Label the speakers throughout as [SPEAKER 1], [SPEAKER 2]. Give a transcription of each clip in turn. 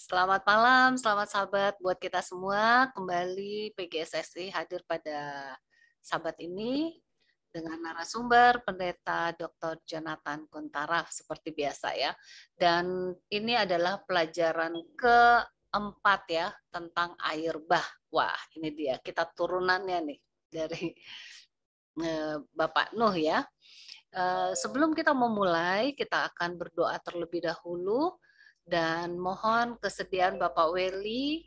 [SPEAKER 1] Selamat malam, selamat sahabat buat kita semua. Kembali PGSSI hadir pada sahabat ini dengan narasumber Pendeta Dr. Jonathan Kuntaraf seperti biasa ya. Dan ini adalah pelajaran keempat ya tentang air bah. Wah, ini dia kita turunannya nih dari Bapak Nuh ya. Sebelum kita memulai, kita akan berdoa terlebih dahulu dan mohon kesediaan Bapak Weli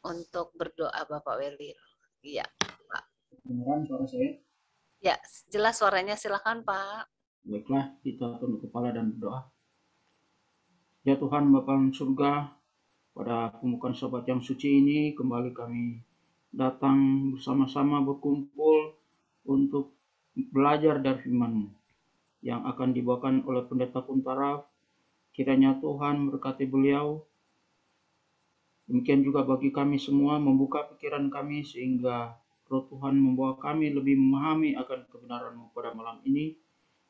[SPEAKER 1] untuk berdoa Bapak Weli. Iya, Pak.
[SPEAKER 2] Kedengaran suara saya?
[SPEAKER 1] Ya, jelas suaranya, silakan Pak.
[SPEAKER 2] Baiklah, kita tunduk kepala dan berdoa. Ya Tuhan, Bapa surga, pada pembukaan Sabat yang suci ini, kembali kami datang bersama-sama berkumpul untuk belajar dari firman-Mu yang akan dibawakan oleh Pendeta Kuntaraf. Kiranya Tuhan berkati beliau. Demikian juga bagi kami semua, membuka pikiran kami sehingga Roh Tuhan membawa kami lebih memahami akan kebenaran-Mu pada malam ini.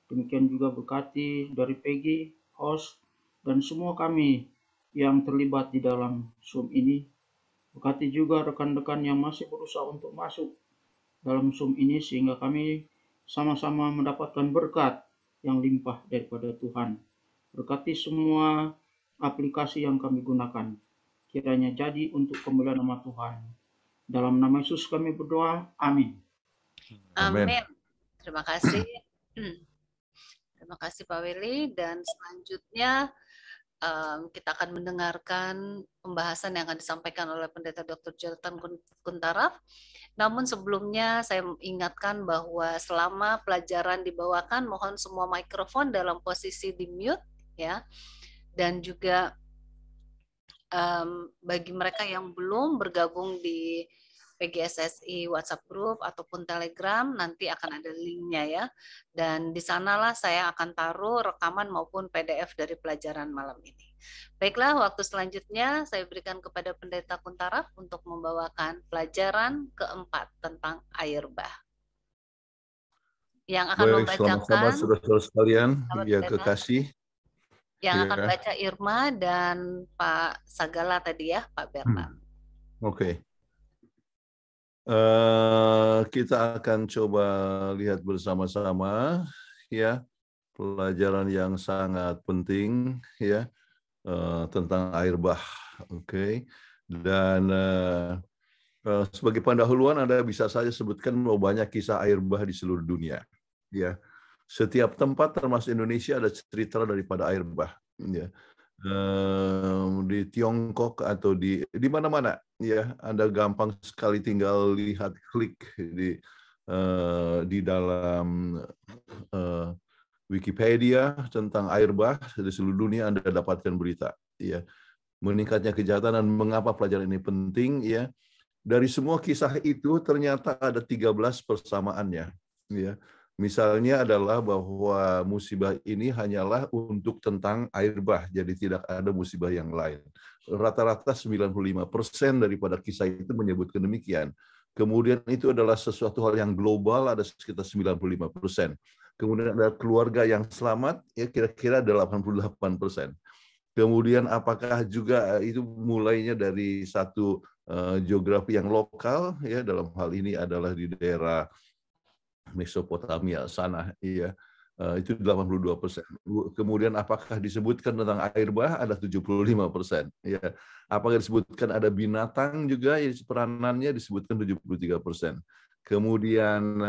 [SPEAKER 2] Demikian juga berkati dari Peggy, host, dan semua kami yang terlibat di dalam Zoom ini. Berkati juga rekan-rekan yang masih berusaha untuk masuk dalam Zoom ini sehingga kami sama-sama mendapatkan berkat yang limpah daripada Tuhan. Berkati semua aplikasi yang kami gunakan. Kiranya jadi untuk kemuliaan nama Tuhan. Dalam nama Yesus kami berdoa. Amin.
[SPEAKER 1] Amin. Terima kasih. Terima kasih Pak Weli. Dan selanjutnya kita akan mendengarkan pembahasan yang akan disampaikan oleh Pendeta Dr. Jonathan Kuntaraf. Namun sebelumnya saya ingatkan bahwa selama pelajaran dibawakan, mohon semua mikrofon dalam posisi di mute ya. Dan juga bagi mereka yang belum bergabung di PGSSI WhatsApp Group ataupun Telegram, nanti akan ada linknya ya. Dan di sanalah saya akan taruh rekaman maupun PDF dari pelajaran malam ini. Baiklah, waktu selanjutnya saya berikan kepada Pendeta Kuntaraf untuk membawakan pelajaran keempat tentang air bah. Yang akan membacakan,
[SPEAKER 3] selamat saudara-saudara sekalian, ya kekasih.
[SPEAKER 1] Yang akan baca Irma dan Pak Sagala tadi ya, Pak Bernard.
[SPEAKER 3] Oke. Kita akan coba lihat bersama-sama ya pelajaran yang sangat penting ya tentang air bah. Oke. Dan sebagai pendahuluan Anda bisa saja sebutkan bahwa banyak kisah air bah di seluruh dunia. Ya. Setiap tempat termasuk Indonesia ada cerita daripada air bah. Ya. Di Tiongkok atau di mana-mana ya Anda gampang sekali tinggal lihat klik di dalam Wikipedia tentang air bah di seluruh dunia Anda dapatkan berita ya meningkatnya kejahatan dan mengapa pelajaran ini penting ya dari semua kisah itu ternyata ada 13 persamaannya ya. Misalnya adalah bahwa musibah ini hanyalah untuk tentang air bah, jadi tidak ada musibah yang lain. Rata-rata 95% daripada kisah itu menyebutkan demikian. Kemudian itu adalah sesuatu hal yang global, ada sekitar 95%. Kemudian ada keluarga yang selamat, ya kira-kira 88%. Kemudian apakah juga itu mulainya dari satu geografi yang lokal, ya dalam hal ini adalah di daerah Mesopotamia sana ya itu 82%. Kemudian apakah disebutkan tentang air bah ada 75% ya. Apakah disebutkan ada binatang juga ya peranannya disebutkan 73%. Kemudian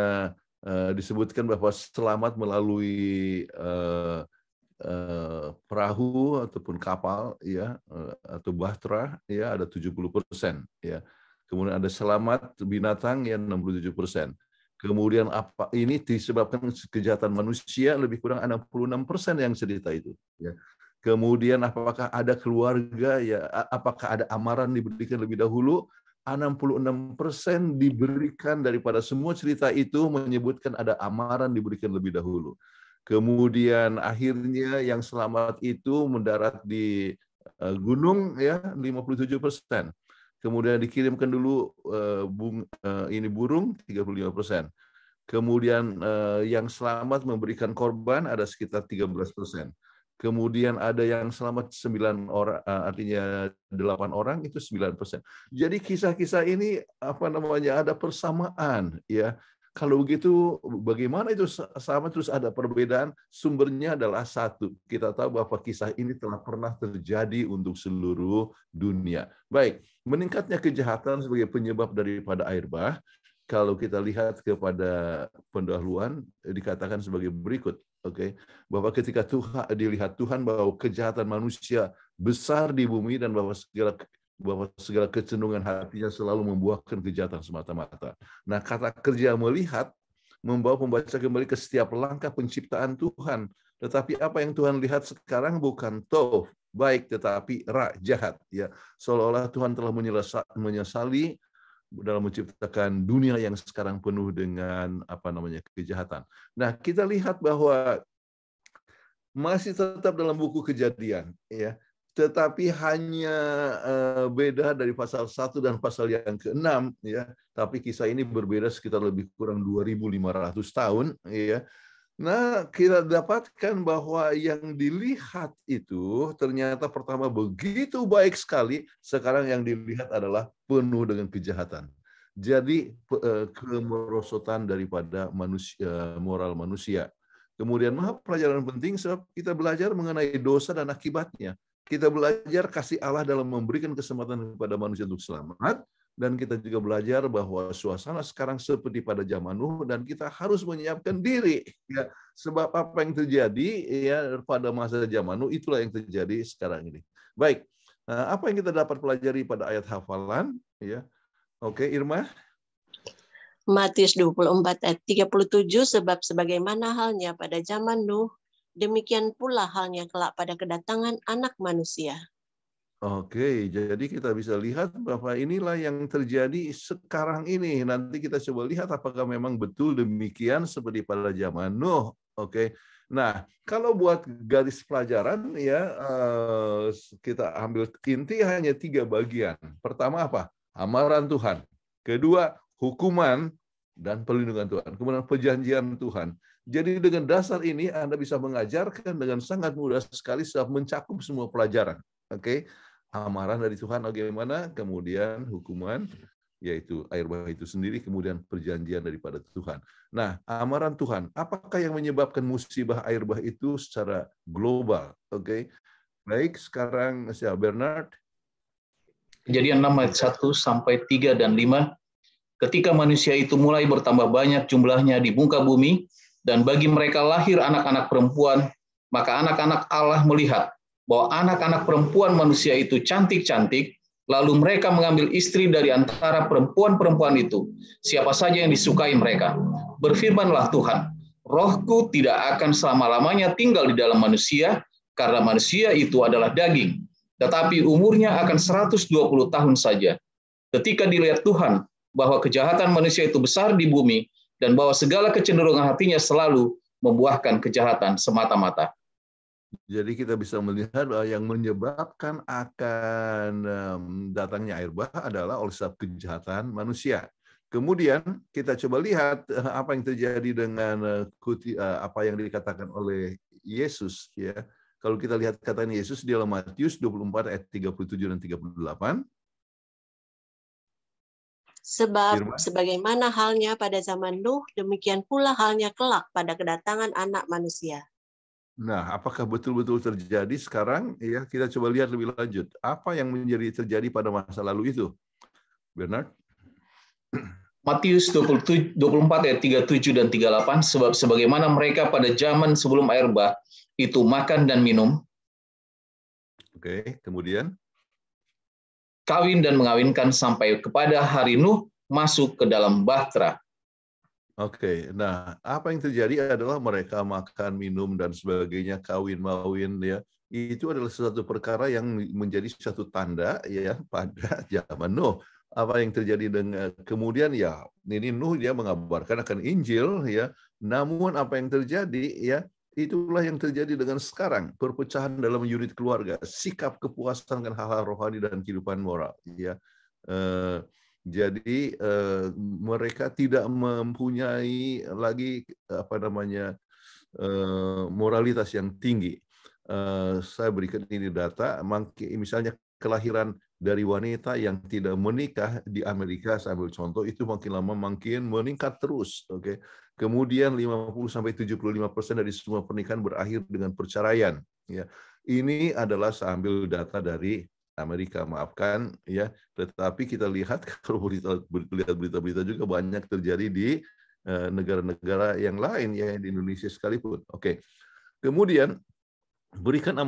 [SPEAKER 3] disebutkan bahwa selamat melalui perahu ataupun kapal ya atau bahtera ya ada 70% ya. Kemudian ada selamat binatang yang 67%. Kemudian apa ini disebabkan kejahatan manusia lebih kurang 66% yang cerita itu ya. Kemudian apakah ada keluarga ya apakah ada amaran diberikan lebih dahulu 66% diberikan daripada semua cerita itu menyebutkan ada amaran diberikan lebih dahulu. Kemudian akhirnya yang selamat itu mendarat di gunung ya 57%. Kemudian dikirimkan dulu burung 35%. Kemudian yang selamat memberikan korban ada sekitar 13%. Kemudian ada yang selamat 9 orang, artinya 8 orang itu 9%. Jadi kisah-kisah ini ada persamaan, ya. Kalau begitu bagaimana itu sama terus ada perbedaan? Sumbernya adalah satu. Kita tahu bahwa kisah ini telah pernah terjadi untuk seluruh dunia. Baik, meningkatnya kejahatan sebagai penyebab daripada air bah. Kalau kita lihat kepada pendahuluan dikatakan sebagai berikut, oke, bahwa ketika dilihat Tuhan bahwa kejahatan manusia besar di bumi dan bahwa segala kecenderungan hatinya selalu membuahkan kejahatan semata-mata. Nah, kata kerja melihat membawa pembaca kembali ke setiap langkah penciptaan Tuhan. Tetapi apa yang Tuhan lihat sekarang bukan tov, baik, tetapi ra, jahat. Ya, seolah-olah Tuhan telah menyesali dalam menciptakan dunia yang sekarang penuh dengan kejahatan. Nah, kita lihat bahwa masih tetap dalam buku Kejadian, ya. Tetapi hanya beda dari pasal 1 dan pasal yang ke-6, ya. Tapi kisah ini berbeda sekitar lebih kurang 2.500 tahun, ya. Nah, kita dapatkan bahwa yang dilihat itu ternyata pertama begitu baik sekali, sekarang yang dilihat adalah penuh dengan kejahatan. Jadi kemerosotan daripada manusia, moral manusia. Kemudian pelajaran penting sebab kita belajar mengenai dosa dan akibatnya. Kita belajar kasih Allah dalam memberikan kesempatan kepada manusia untuk selamat. Dan kita juga belajar bahwa suasana sekarang seperti pada zaman Nuh dan kita harus menyiapkan diri, ya, sebab apa yang terjadi ya pada masa zaman Nuh itulah yang terjadi sekarang ini. Baik, apa yang kita dapat pelajari pada ayat hafalan, ya? Oke, Irma.
[SPEAKER 4] Matius 24 ayat 37, sebab sebagaimana halnya pada zaman Nuh, demikian pula halnya kelak pada kedatangan Anak Manusia.
[SPEAKER 3] Oke, jadi kita bisa lihat bahwa inilah yang terjadi sekarang ini. Nanti kita coba lihat apakah memang betul demikian seperti pada zaman Nuh. Oke, nah kalau buat garis pelajaran ya kita ambil inti hanya 3 bagian. Pertama apa? Amaran Tuhan. Kedua, hukuman dan perlindungan Tuhan. Kemudian perjanjian Tuhan. Jadi dengan dasar ini Anda bisa mengajarkan dengan sangat mudah sekali sebab mencakup semua pelajaran. Oke. Amaran dari Tuhan bagaimana, kemudian hukuman, yaitu air bah itu sendiri, kemudian perjanjian daripada Tuhan. Nah, amaran Tuhan, apakah yang menyebabkan musibah air bah itu secara global? Oke, baik, sekarang saya Bernard.
[SPEAKER 5] Kejadian 6 ayat 1 sampai 3 dan 5. Ketika manusia itu mulai bertambah banyak jumlahnya di muka bumi, dan bagi mereka lahir anak-anak perempuan, maka anak-anak Allah melihat bahwa anak-anak perempuan manusia itu cantik-cantik, lalu mereka mengambil istri dari antara perempuan-perempuan itu, siapa saja yang disukai mereka. Berfirmanlah Tuhan, Rohku tidak akan selama-lamanya tinggal di dalam manusia, karena manusia itu adalah daging, tetapi umurnya akan 120 tahun saja. Ketika dilihat Tuhan bahwa kejahatan manusia itu besar di bumi, dan bahwa segala kecenderungan hatinya selalu membuahkan kejahatan semata-mata.
[SPEAKER 3] Jadi kita bisa melihat bahwa yang menyebabkan akan datangnya air bah adalah oleh sebab kejahatan manusia. Kemudian kita coba lihat apa yang terjadi dengan apa yang dikatakan oleh Yesus. Ya, kalau kita lihat kata Yesus di dalam Matius 24 ayat 37 dan 38.
[SPEAKER 4] Sebab
[SPEAKER 3] Irma?
[SPEAKER 4] sebagaimana halnya pada zaman Nuh, demikian pula halnya kelak pada kedatangan Anak Manusia.
[SPEAKER 3] Nah, apakah betul-betul terjadi sekarang? Ya, kita coba lihat lebih lanjut. Apa yang terjadi pada masa lalu itu? Bernard?
[SPEAKER 5] Matius 24 ayat 37 dan 38, sebab sebagaimana mereka pada zaman sebelum air bah itu makan dan minum.
[SPEAKER 3] Oke, kemudian?
[SPEAKER 5] Kawin dan mengawinkan sampai kepada hari Nuh masuk ke dalam bahtera.
[SPEAKER 3] Oke, nah apa yang terjadi adalah mereka makan, minum, dan sebagainya, kawin-mawin, ya. Itu adalah sesuatu perkara yang menjadi satu tanda ya pada zaman Nuh. Apa yang terjadi dengan kemudian ya ini Nuh dia mengabarkan akan Injil ya. Namun apa yang terjadi ya itulah yang terjadi dengan sekarang, perpecahan dalam unit keluarga, sikap kepuasan dengan hal-hal rohani dan kehidupan moral ya. Jadi mereka tidak mempunyai lagi moralitas yang tinggi. saya berikan ini data, misalnya kelahiran dari wanita yang tidak menikah di Amerika, saya ambil contoh, itu makin lama makin meningkat terus. Oke. Kemudian 50-75% dari semua pernikahan berakhir dengan perceraian. Ya. Ini adalah saya ambil data dari Amerika, maafkan ya. Tetapi kita lihat kalau lihat berita-berita juga banyak terjadi di negara-negara yang lain ya, di Indonesia sekalipun. Oke. Kemudian berikan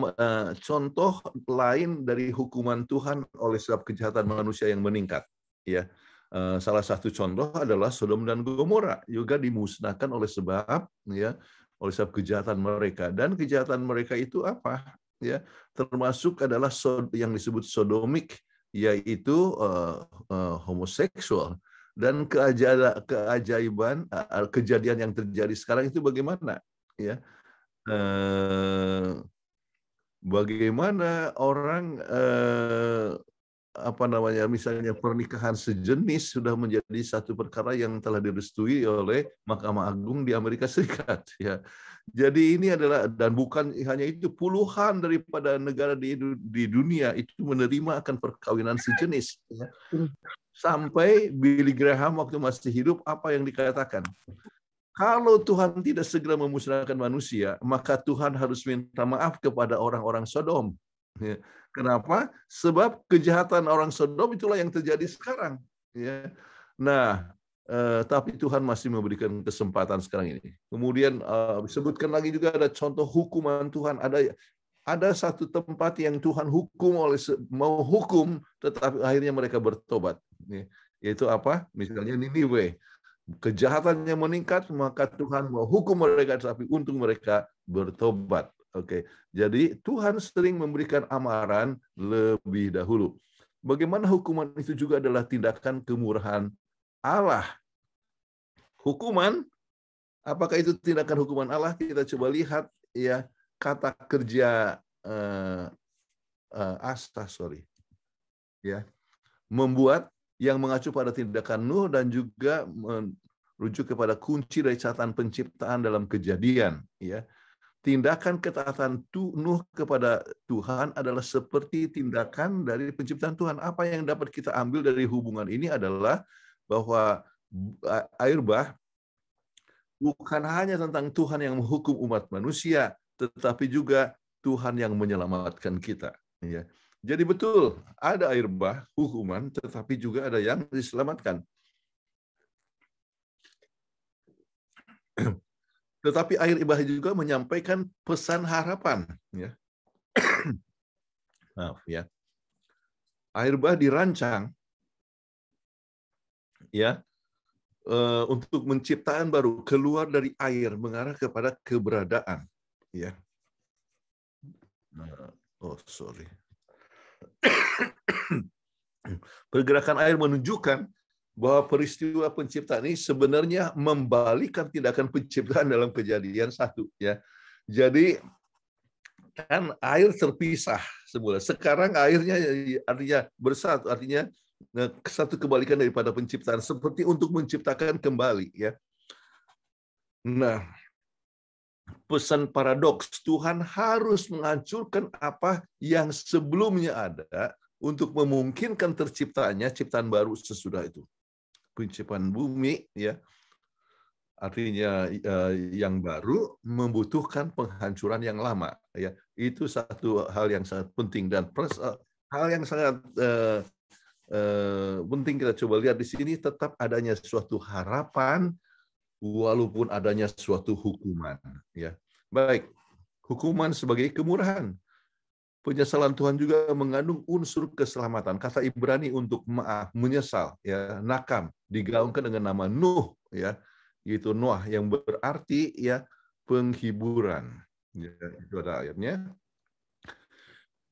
[SPEAKER 3] contoh lain dari hukuman Tuhan oleh sebab kejahatan manusia yang meningkat. Ya, salah satu contoh adalah Sodom dan Gomora juga dimusnahkan oleh sebab kejahatan mereka, dan kejahatan mereka itu apa? Ya, termasuk adalah yang disebut sodomik, yaitu homoseksual. Dan keajaiban kejadian yang terjadi sekarang itu bagaimana? Ya. Bagaimana orang misalnya pernikahan sejenis sudah menjadi satu perkara yang telah direstui oleh Mahkamah Agung di Amerika Serikat ya. Jadi ini adalah, dan bukan hanya itu, puluhan daripada negara di dunia itu menerima akan perkawinan sejenis ya. Sampai Billy Graham waktu masih hidup apa yang dikatakan? Kalau Tuhan tidak segera memusnahkan manusia, maka Tuhan harus minta maaf kepada orang-orang Sodom. Kenapa? Sebab kejahatan orang Sodom itulah yang terjadi sekarang. Nah, tapi Tuhan masih memberikan kesempatan sekarang ini. Kemudian disebutkan lagi juga ada contoh hukuman Tuhan. Ada satu tempat yang Tuhan mau hukum, tetapi akhirnya mereka bertobat. Yaitu apa? Misalnya Niniwe. Kejahatannya meningkat, maka Tuhan mau hukum mereka, tapi untung mereka bertobat. Oke, jadi Tuhan sering memberikan amaran lebih dahulu. Bagaimana hukuman itu juga adalah tindakan kemurahan Allah. Hukuman, apakah itu tindakan hukuman Allah? Kita coba lihat ya, kata kerja membuat, yang mengacu pada tindakan Nuh dan juga merujuk kepada kunci dari catatan penciptaan dalam Kejadian. Ya, tindakan ketaatan Nuh kepada Tuhan adalah seperti tindakan dari penciptaan Tuhan. Apa yang dapat kita ambil dari hubungan ini adalah bahwa air bah bukan hanya tentang Tuhan yang menghukum umat manusia, tetapi juga Tuhan yang menyelamatkan kita. Ya. Jadi betul, ada air bah, hukuman, tetapi juga ada yang diselamatkan. Tetapi air bah juga menyampaikan pesan harapan. Ya. Maaf ya. Air bah dirancang ya untuk menciptakan baru, keluar dari air, mengarah kepada keberadaan. Ya. Pergerakan air menunjukkan bahwa peristiwa penciptaan ini sebenarnya membalikan tindakan penciptaan dalam Kejadian 1 ya. Jadi kan air terpisah semula. Sekarang airnya artinya bersatu, artinya satu kebalikan daripada penciptaan, seperti untuk menciptakan kembali ya. Nah, pesan paradoks, Tuhan harus menghancurkan apa yang sebelumnya ada untuk memungkinkan terciptanya ciptaan baru sesudah itu. Penciptaan bumi ya, artinya yang baru membutuhkan penghancuran yang lama ya. Itu satu hal yang sangat penting, dan hal yang sangat penting kita coba lihat di sini, tetap adanya suatu harapan walaupun adanya suatu hukuman ya. Baik, hukuman sebagai kemurahan. Penyesalan Tuhan juga mengandung unsur keselamatan. Kata Ibrani untuk maaf, menyesal, ya, nakam, digaungkan dengan nama Nuh, ya, yaitu Noah, yang berarti ya penghiburan. Ya, itu ada ayatnya.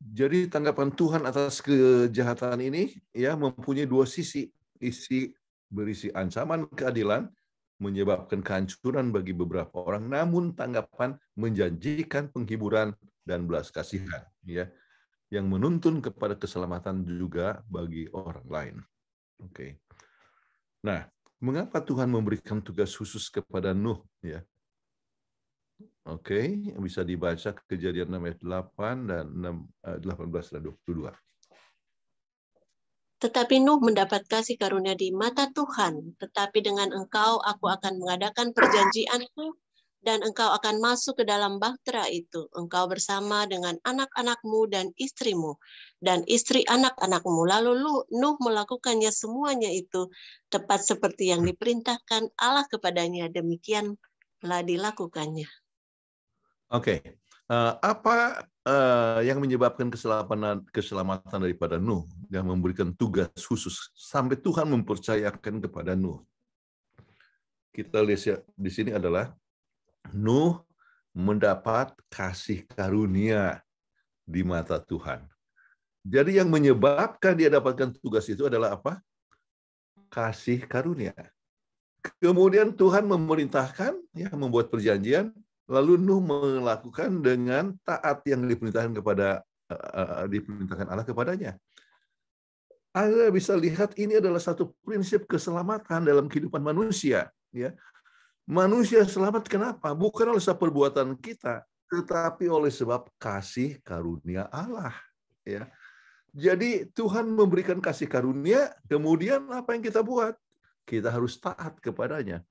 [SPEAKER 3] Jadi tanggapan Tuhan atas kejahatan ini ya mempunyai dua sisi. Isi berisi ancaman keadilan, menyebabkan kehancuran bagi beberapa orang, namun tanggapan menjanjikan penghiburan dan belas kasihan, ya, yang menuntun kepada keselamatan juga bagi orang lain. Oke. Nah, mengapa Tuhan memberikan tugas khusus kepada Nuh? Ya, Oke, bisa dibaca Kejadian 6 ayat 8 dan 18 dan 22.
[SPEAKER 4] Tetapi Nuh mendapat kasih karunia di mata Tuhan. Tetapi dengan engkau aku akan mengadakan perjanjianku, dan engkau akan masuk ke dalam bahtera itu. Engkau bersama dengan anak-anakmu dan istrimu, dan istri anak-anakmu. Lalu Nuh melakukannya semuanya itu, tepat seperti yang diperintahkan Allah kepadanya. Demikianlah dilakukannya.
[SPEAKER 3] Oke, apa yang menyebabkan keselamatan daripada Nuh yang memberikan tugas khusus sampai Tuhan mempercayakan kepada Nuh? Kita lihat di sini adalah Nuh mendapat kasih karunia di mata Tuhan. Jadi yang menyebabkan dia dapatkan tugas itu adalah apa? Kasih karunia. Kemudian Tuhan memerintahkan, ya, membuat perjanjian. Lalu Nuh melakukan dengan taat yang diperintahkan Allah kepadanya. Anda bisa lihat ini adalah satu prinsip keselamatan dalam kehidupan manusia. Ya, manusia selamat kenapa? Bukan oleh sebab perbuatan kita, tetapi oleh sebab kasih karunia Allah. Ya, jadi Tuhan memberikan kasih karunia, kemudian apa yang kita buat? Kita harus taat kepadanya.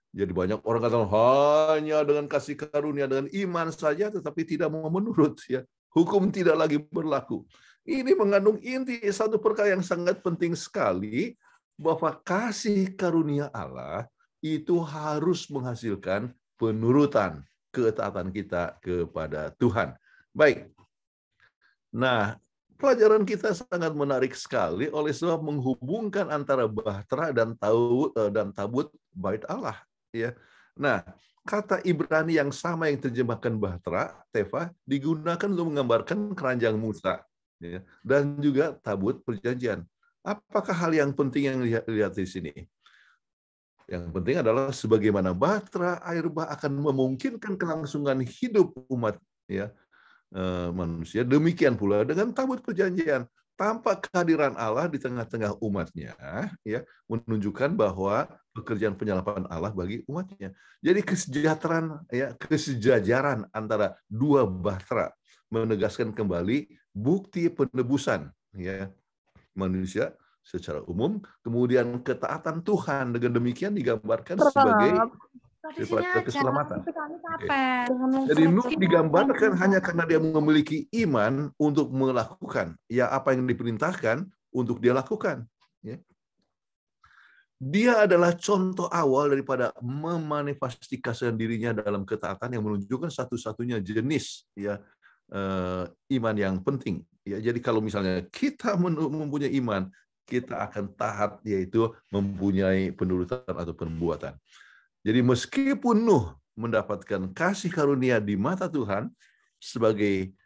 [SPEAKER 3] Jadi banyak orang katakan hanya dengan kasih karunia, dengan iman saja, tetapi tidak mau menurut. Ya, hukum tidak lagi berlaku. Ini mengandung inti satu perkara yang sangat penting sekali, bahwa kasih karunia Allah itu harus menghasilkan penurutan, ketaatan kita kepada Tuhan. Baik. Nah, pelajaran kita sangat menarik sekali oleh sebab menghubungkan antara bahtera dan tabut bait Allah. Ya. Nah, kata Ibrani yang sama yang terjemahkan bahtera, teva, digunakan untuk menggambarkan keranjang Musa, ya, dan juga tabut perjanjian. Apakah hal yang penting yang dilihat di sini? Yang penting adalah sebagaimana bahtera air bah akan memungkinkan kelangsungan hidup umat, ya, manusia, demikian pula dengan tabut perjanjian. Tampak kehadiran Allah di tengah-tengah umatnya, ya, menunjukkan bahwa pekerjaan penyalapan Allah bagi umatnya. Jadi kesejahteraan, ya, kesejajaran antara dua bahtera menegaskan kembali bukti penebusan, ya, manusia secara umum, kemudian ketaatan Tuhan dengan demikian digambarkan sebagai daripada keselamatan. Jadi Nuh digambarkan hanya karena dia memiliki iman untuk melakukan, ya, apa yang diperintahkan untuk dia lakukan. Ya. Dia adalah contoh awal daripada memanifestasikan dirinya dalam ketaatan yang menunjukkan satu-satunya jenis, ya, iman yang penting. Ya, jadi kalau misalnya kita mempunyai iman, kita akan taat, yaitu mempunyai penurutan atau perbuatan. Jadi meskipun Nuh mendapatkan kasih karunia di mata Tuhan sebagai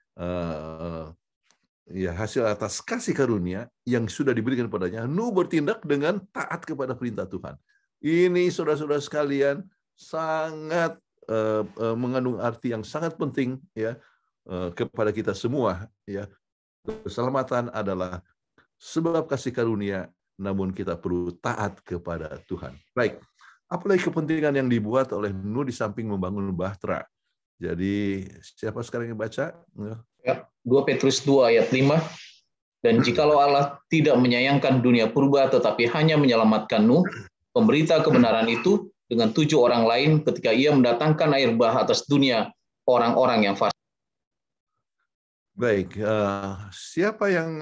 [SPEAKER 3] ya, hasil atas kasih karunia yang sudah diberikan padanya, Nuh bertindak dengan taat kepada perintah Tuhan. Ini saudara-saudara sekalian sangat mengandung arti yang sangat penting, ya, kepada kita semua. Ya, keselamatan adalah sebab kasih karunia, namun kita perlu taat kepada Tuhan. Baik. Apalagi kepentingan yang dibuat oleh Nuh di samping membangun bahtera. Jadi siapa sekarang yang baca?
[SPEAKER 5] Ya, 2 Petrus 2 ayat 5. Dan jikalau Allah tidak menyayangkan dunia purba tetapi hanya menyelamatkan Nuh, pemberita kebenaran itu, dengan 7 orang lain ketika ia mendatangkan air bah atas dunia orang-orang yang fasik.
[SPEAKER 3] Baik, siapa yang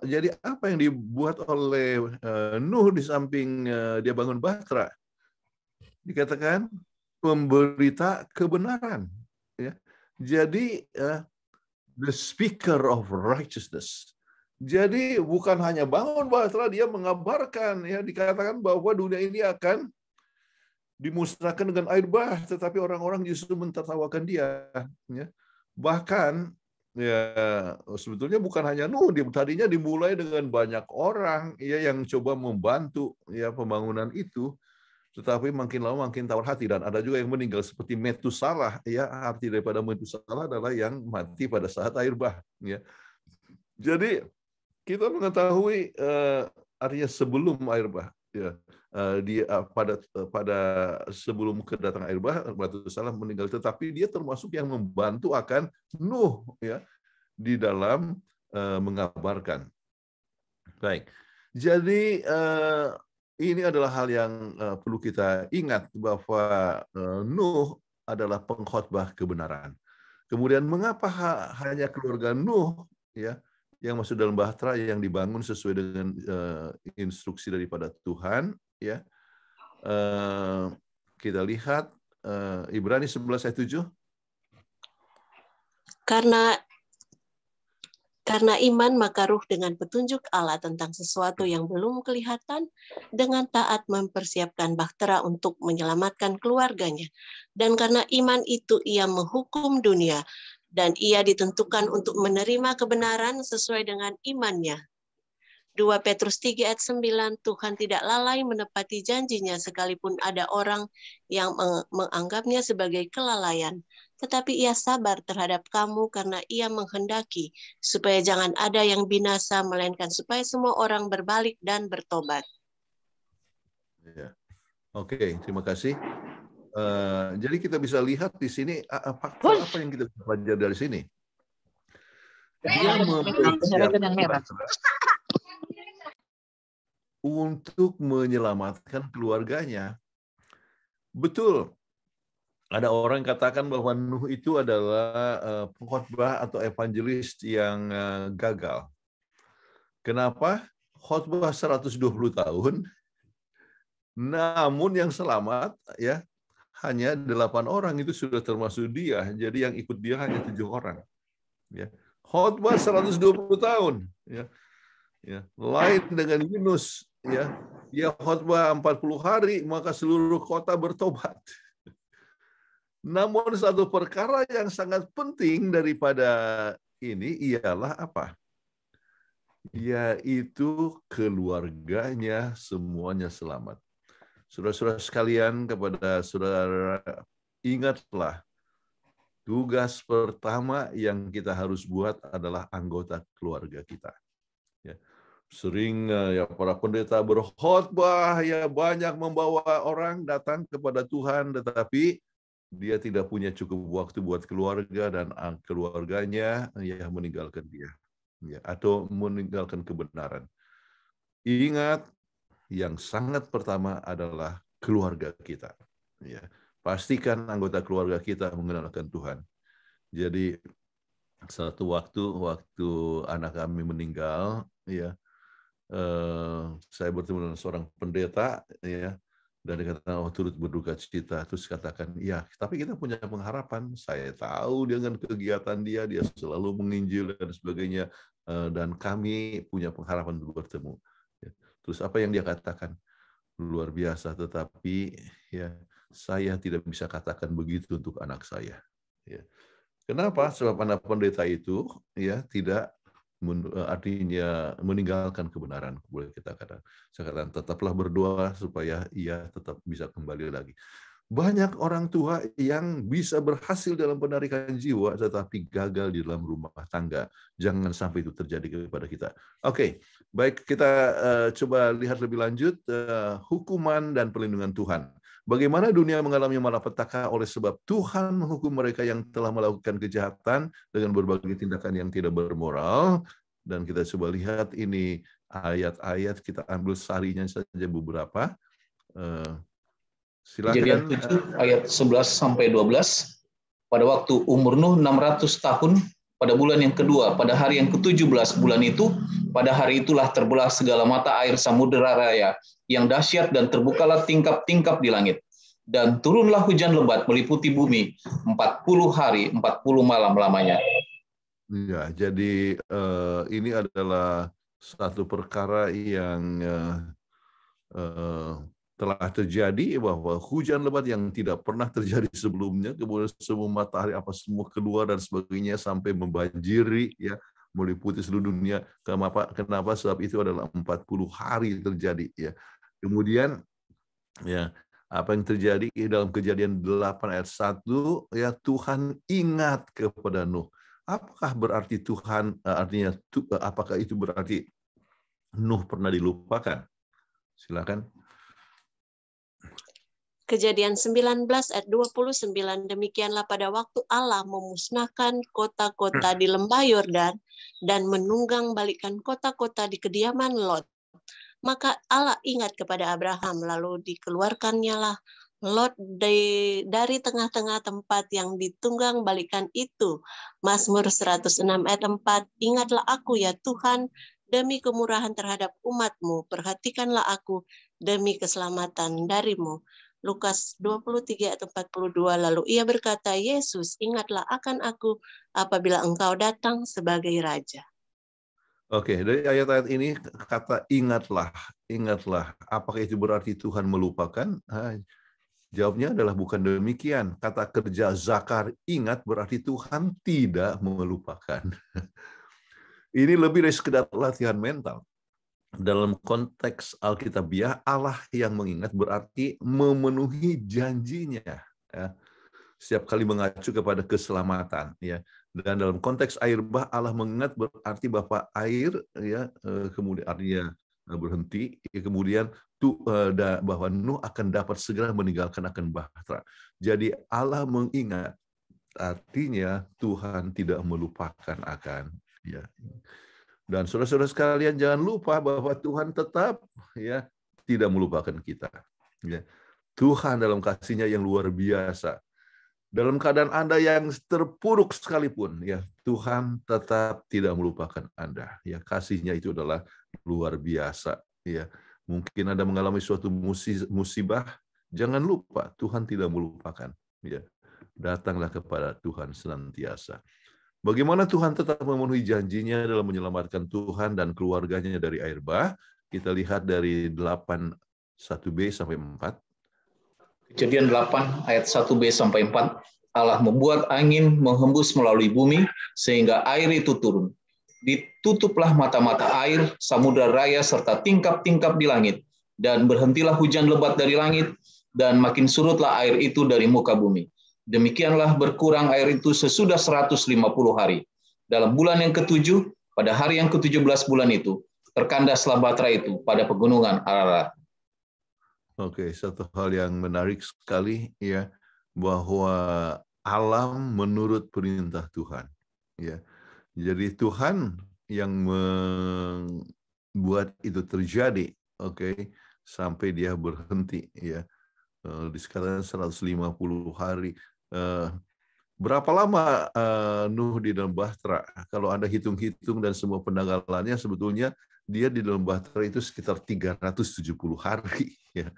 [SPEAKER 3] jadi apa yang dibuat oleh Nuh di samping dia bangun bahtera? Dikatakan pemberita kebenaran, ya. Jadi the speaker of righteousness. Jadi bukan hanya bangun bahtera, dia mengabarkan, ya, dikatakan bahwa dunia ini akan dimusnahkan dengan air bah, tetapi orang-orang justru mentertawakan dia, ya. Bahkan, ya, sebetulnya bukan hanya Nuh, tadinya dimulai dengan banyak orang, ya, yang coba membantu, ya, pembangunan itu. Tetapi makin lama makin tawar hati, dan ada juga yang meninggal seperti Metusalah, ya, arti daripada Metusalah adalah yang mati pada saat air bah, ya. Jadi kita mengetahui artinya sebelum air bah. Ya, pada sebelum kedatangan air bah, Matusalah meninggal, tetapi dia termasuk yang membantu akan Nuh, ya, di dalam mengabarkan. Baik, jadi ini adalah hal yang perlu kita ingat bahwa Nuh adalah pengkhotbah kebenaran. Kemudian mengapa hanya keluarga Nuh, ya, yang masuk dalam bahtera yang dibangun sesuai dengan instruksi daripada Tuhan, ya. Kita lihat Ibrani 11 ayat 7.
[SPEAKER 4] Karena iman maka ruh dengan petunjuk Allah tentang sesuatu yang belum kelihatan, dengan taat mempersiapkan bahtera untuk menyelamatkan keluarganya. Dan karena iman itu ia menghukum dunia, dan ia ditentukan untuk menerima kebenaran sesuai dengan imannya. 2 Petrus 3 ayat 9, Tuhan tidak lalai menepati janjinya sekalipun ada orang yang menganggapnya sebagai kelalaian. Tetapi ia sabar terhadap kamu karena ia menghendaki supaya jangan ada yang binasa, melainkan supaya semua orang berbalik dan bertobat.
[SPEAKER 3] Ya. Oke, terima kasih. Jadi kita bisa lihat di sini faktor apa yang kita pelajari dari sini. Dia mempersiapkan untuk menyelamatkan keluarganya. Betul. Ada orang yang katakan bahwa Nuh itu adalah pengkhotbah atau evangelis yang gagal. Kenapa? Khotbah 120 tahun, namun yang selamat ya hanya 8 orang, itu sudah termasuk dia. Jadi yang ikut dia hanya 7 orang. Ya. Khotbah 120 tahun. Ya. Ya. Lain dengan Yunus. Ya. Dia khotbah 40 hari, maka seluruh kota bertobat. Namun satu perkara yang sangat penting daripada ini ialah apa? Yaitu keluarganya semuanya selamat. Saudara-saudara sekalian, kepada saudara, ingatlah, tugas pertama yang kita harus buat adalah anggota keluarga kita. Ya. Sering ya para pendeta berkhotbah, ya banyak membawa orang datang kepada Tuhan, tetapi dia tidak punya cukup waktu buat keluarga dan keluarganya ya meninggalkan dia, ya, atau meninggalkan kebenaran. Ingat, yang sangat pertama adalah keluarga kita. Ya, pastikan anggota keluarga kita mengenalkan Tuhan. Jadi satu waktu anak kami meninggal, ya, saya bertemu dengan seorang pendeta, ya. Dan dikatakan, oh, turut berduka cita. Terus katakan, ya, tapi kita punya pengharapan. Saya tahu dengan kegiatan dia selalu menginjil dan sebagainya. Dan kami punya pengharapan untuk bertemu. Terus apa yang dia katakan? Luar biasa, tetapi ya saya tidak bisa katakan begitu untuk anak saya. Ya. Kenapa? Sebab anak pendeta itu ya tidak artinya meninggalkan kebenaran, boleh kita katakan. Saya katakan tetaplah berdoa supaya ia tetap bisa kembali lagi. Banyak orang tua yang bisa berhasil dalam penarikan jiwa tetapi gagal di dalam rumah tangga. Jangan sampai itu terjadi kepada kita. Oke, baik, kita coba lihat lebih lanjut hukuman dan perlindungan Tuhan. Bagaimana dunia mengalami malapetaka oleh sebab Tuhan menghukum mereka yang telah melakukan kejahatan dengan berbagai tindakan yang tidak bermoral. Dan kita coba lihat ini ayat-ayat, kita ambil sarinya saja beberapa. Silakan.
[SPEAKER 5] Kejadian 7 ayat 11 sampai 12. Pada waktu umur Nuh 600 tahun, pada bulan yang kedua, pada hari yang ke-17 bulan itu, pada hari itulah terbelah segala mata air samudera raya yang dahsyat dan terbukalah tingkap-tingkap di langit. Dan turunlah hujan lebat meliputi bumi 40 hari, 40 malam lamanya.
[SPEAKER 3] Ya, jadi ini adalah satu perkara yang telah terjadi, bahwa hujan lebat yang tidak pernah terjadi sebelumnya, kemudian semua matahari semua keluar dan sebagainya sampai membanjiri, ya, meliputi seluruh dunia. Kenapa? Sebab itu adalah 40 hari terjadi, ya. Kemudian ya, apa yang terjadi dalam Kejadian 8 ayat 1, ya, Tuhan ingat kepada Nuh. Apakah berarti Tuhan apakah itu berarti Nuh pernah dilupakan? Silakan.
[SPEAKER 4] Kejadian 19 ayat 29, demikianlah pada waktu Allah memusnahkan kota-kota di lembah Yordan dan menunggang balikan kota-kota di kediaman Lot. Maka Allah ingat kepada Abraham, lalu dikeluarkannya lah Lot dari tengah-tengah tempat yang ditunggang balikan itu. Mazmur 106 ayat 4, ingatlah aku ya Tuhan, demi kemurahan terhadap umat-Mu, perhatikanlah aku demi keselamatan darimu. Lukas 23 ayat 42, lalu ia berkata, Yesus, ingatlah akan aku apabila engkau datang sebagai Raja.
[SPEAKER 3] Oke, dari ayat-ayat ini kata ingatlah, ingatlah. Apakah itu berarti Tuhan melupakan? Jawabnya adalah bukan demikian. Kata kerja zakar ingat berarti Tuhan tidak melupakan. Ini lebih dari sekedar latihan mental. Dalam konteks Alkitabiah, Allah yang mengingat berarti memenuhi janjinya. Ya. Setiap kali mengacu kepada keselamatan. Ya. Dan dalam konteks air bah, Allah mengingat berarti bahwa air ya kemudian artinya berhenti, kemudian bahwa Nuh akan dapat segera meninggalkan akan bahtera. Jadi Allah mengingat, artinya Tuhan tidak melupakan akan ya. Dan saudara-saudara sekalian jangan lupa bahwa Tuhan tetap ya tidak melupakan kita. Ya. Tuhan dalam kasih-Nya yang luar biasa. Dalam keadaan Anda yang terpuruk sekalipun, ya Tuhan tetap tidak melupakan Anda. Ya, kasih-Nya itu adalah luar biasa. Ya, mungkin Anda mengalami suatu musibah, jangan lupa Tuhan tidak melupakan. Ya, datanglah kepada Tuhan senantiasa. Bagaimana Tuhan tetap memenuhi janjinya dalam menyelamatkan Tuhan dan keluarganya dari air bah? Kita lihat dari 8:1b sampai 4.
[SPEAKER 5] Kejadian 8 ayat 1b sampai 4. Allah membuat angin menghembus melalui bumi sehingga air itu turun. Ditutuplah mata-mata air, samudra raya serta tingkap-tingkap di langit, dan berhentilah hujan lebat dari langit, dan makin surutlah air itu dari muka bumi. Demikianlah berkurang air itu sesudah 150 hari. Dalam bulan yang ke-7, pada hari yang ke-17 bulan itu, terkandaslah bahtera itu pada pegunungan Ararat.
[SPEAKER 3] Oke, satu hal yang menarik sekali ya, bahwa alam menurut perintah Tuhan. Ya, jadi Tuhan yang membuat itu terjadi, oke, sampai dia berhenti ya. Sekarang 150 hari. Berapa lama Nuh di dalam bahtera? Kalau Anda hitung-hitung dan semua penanggalannya, sebetulnya dia di dalam bahtera itu sekitar 370 hari. Ya.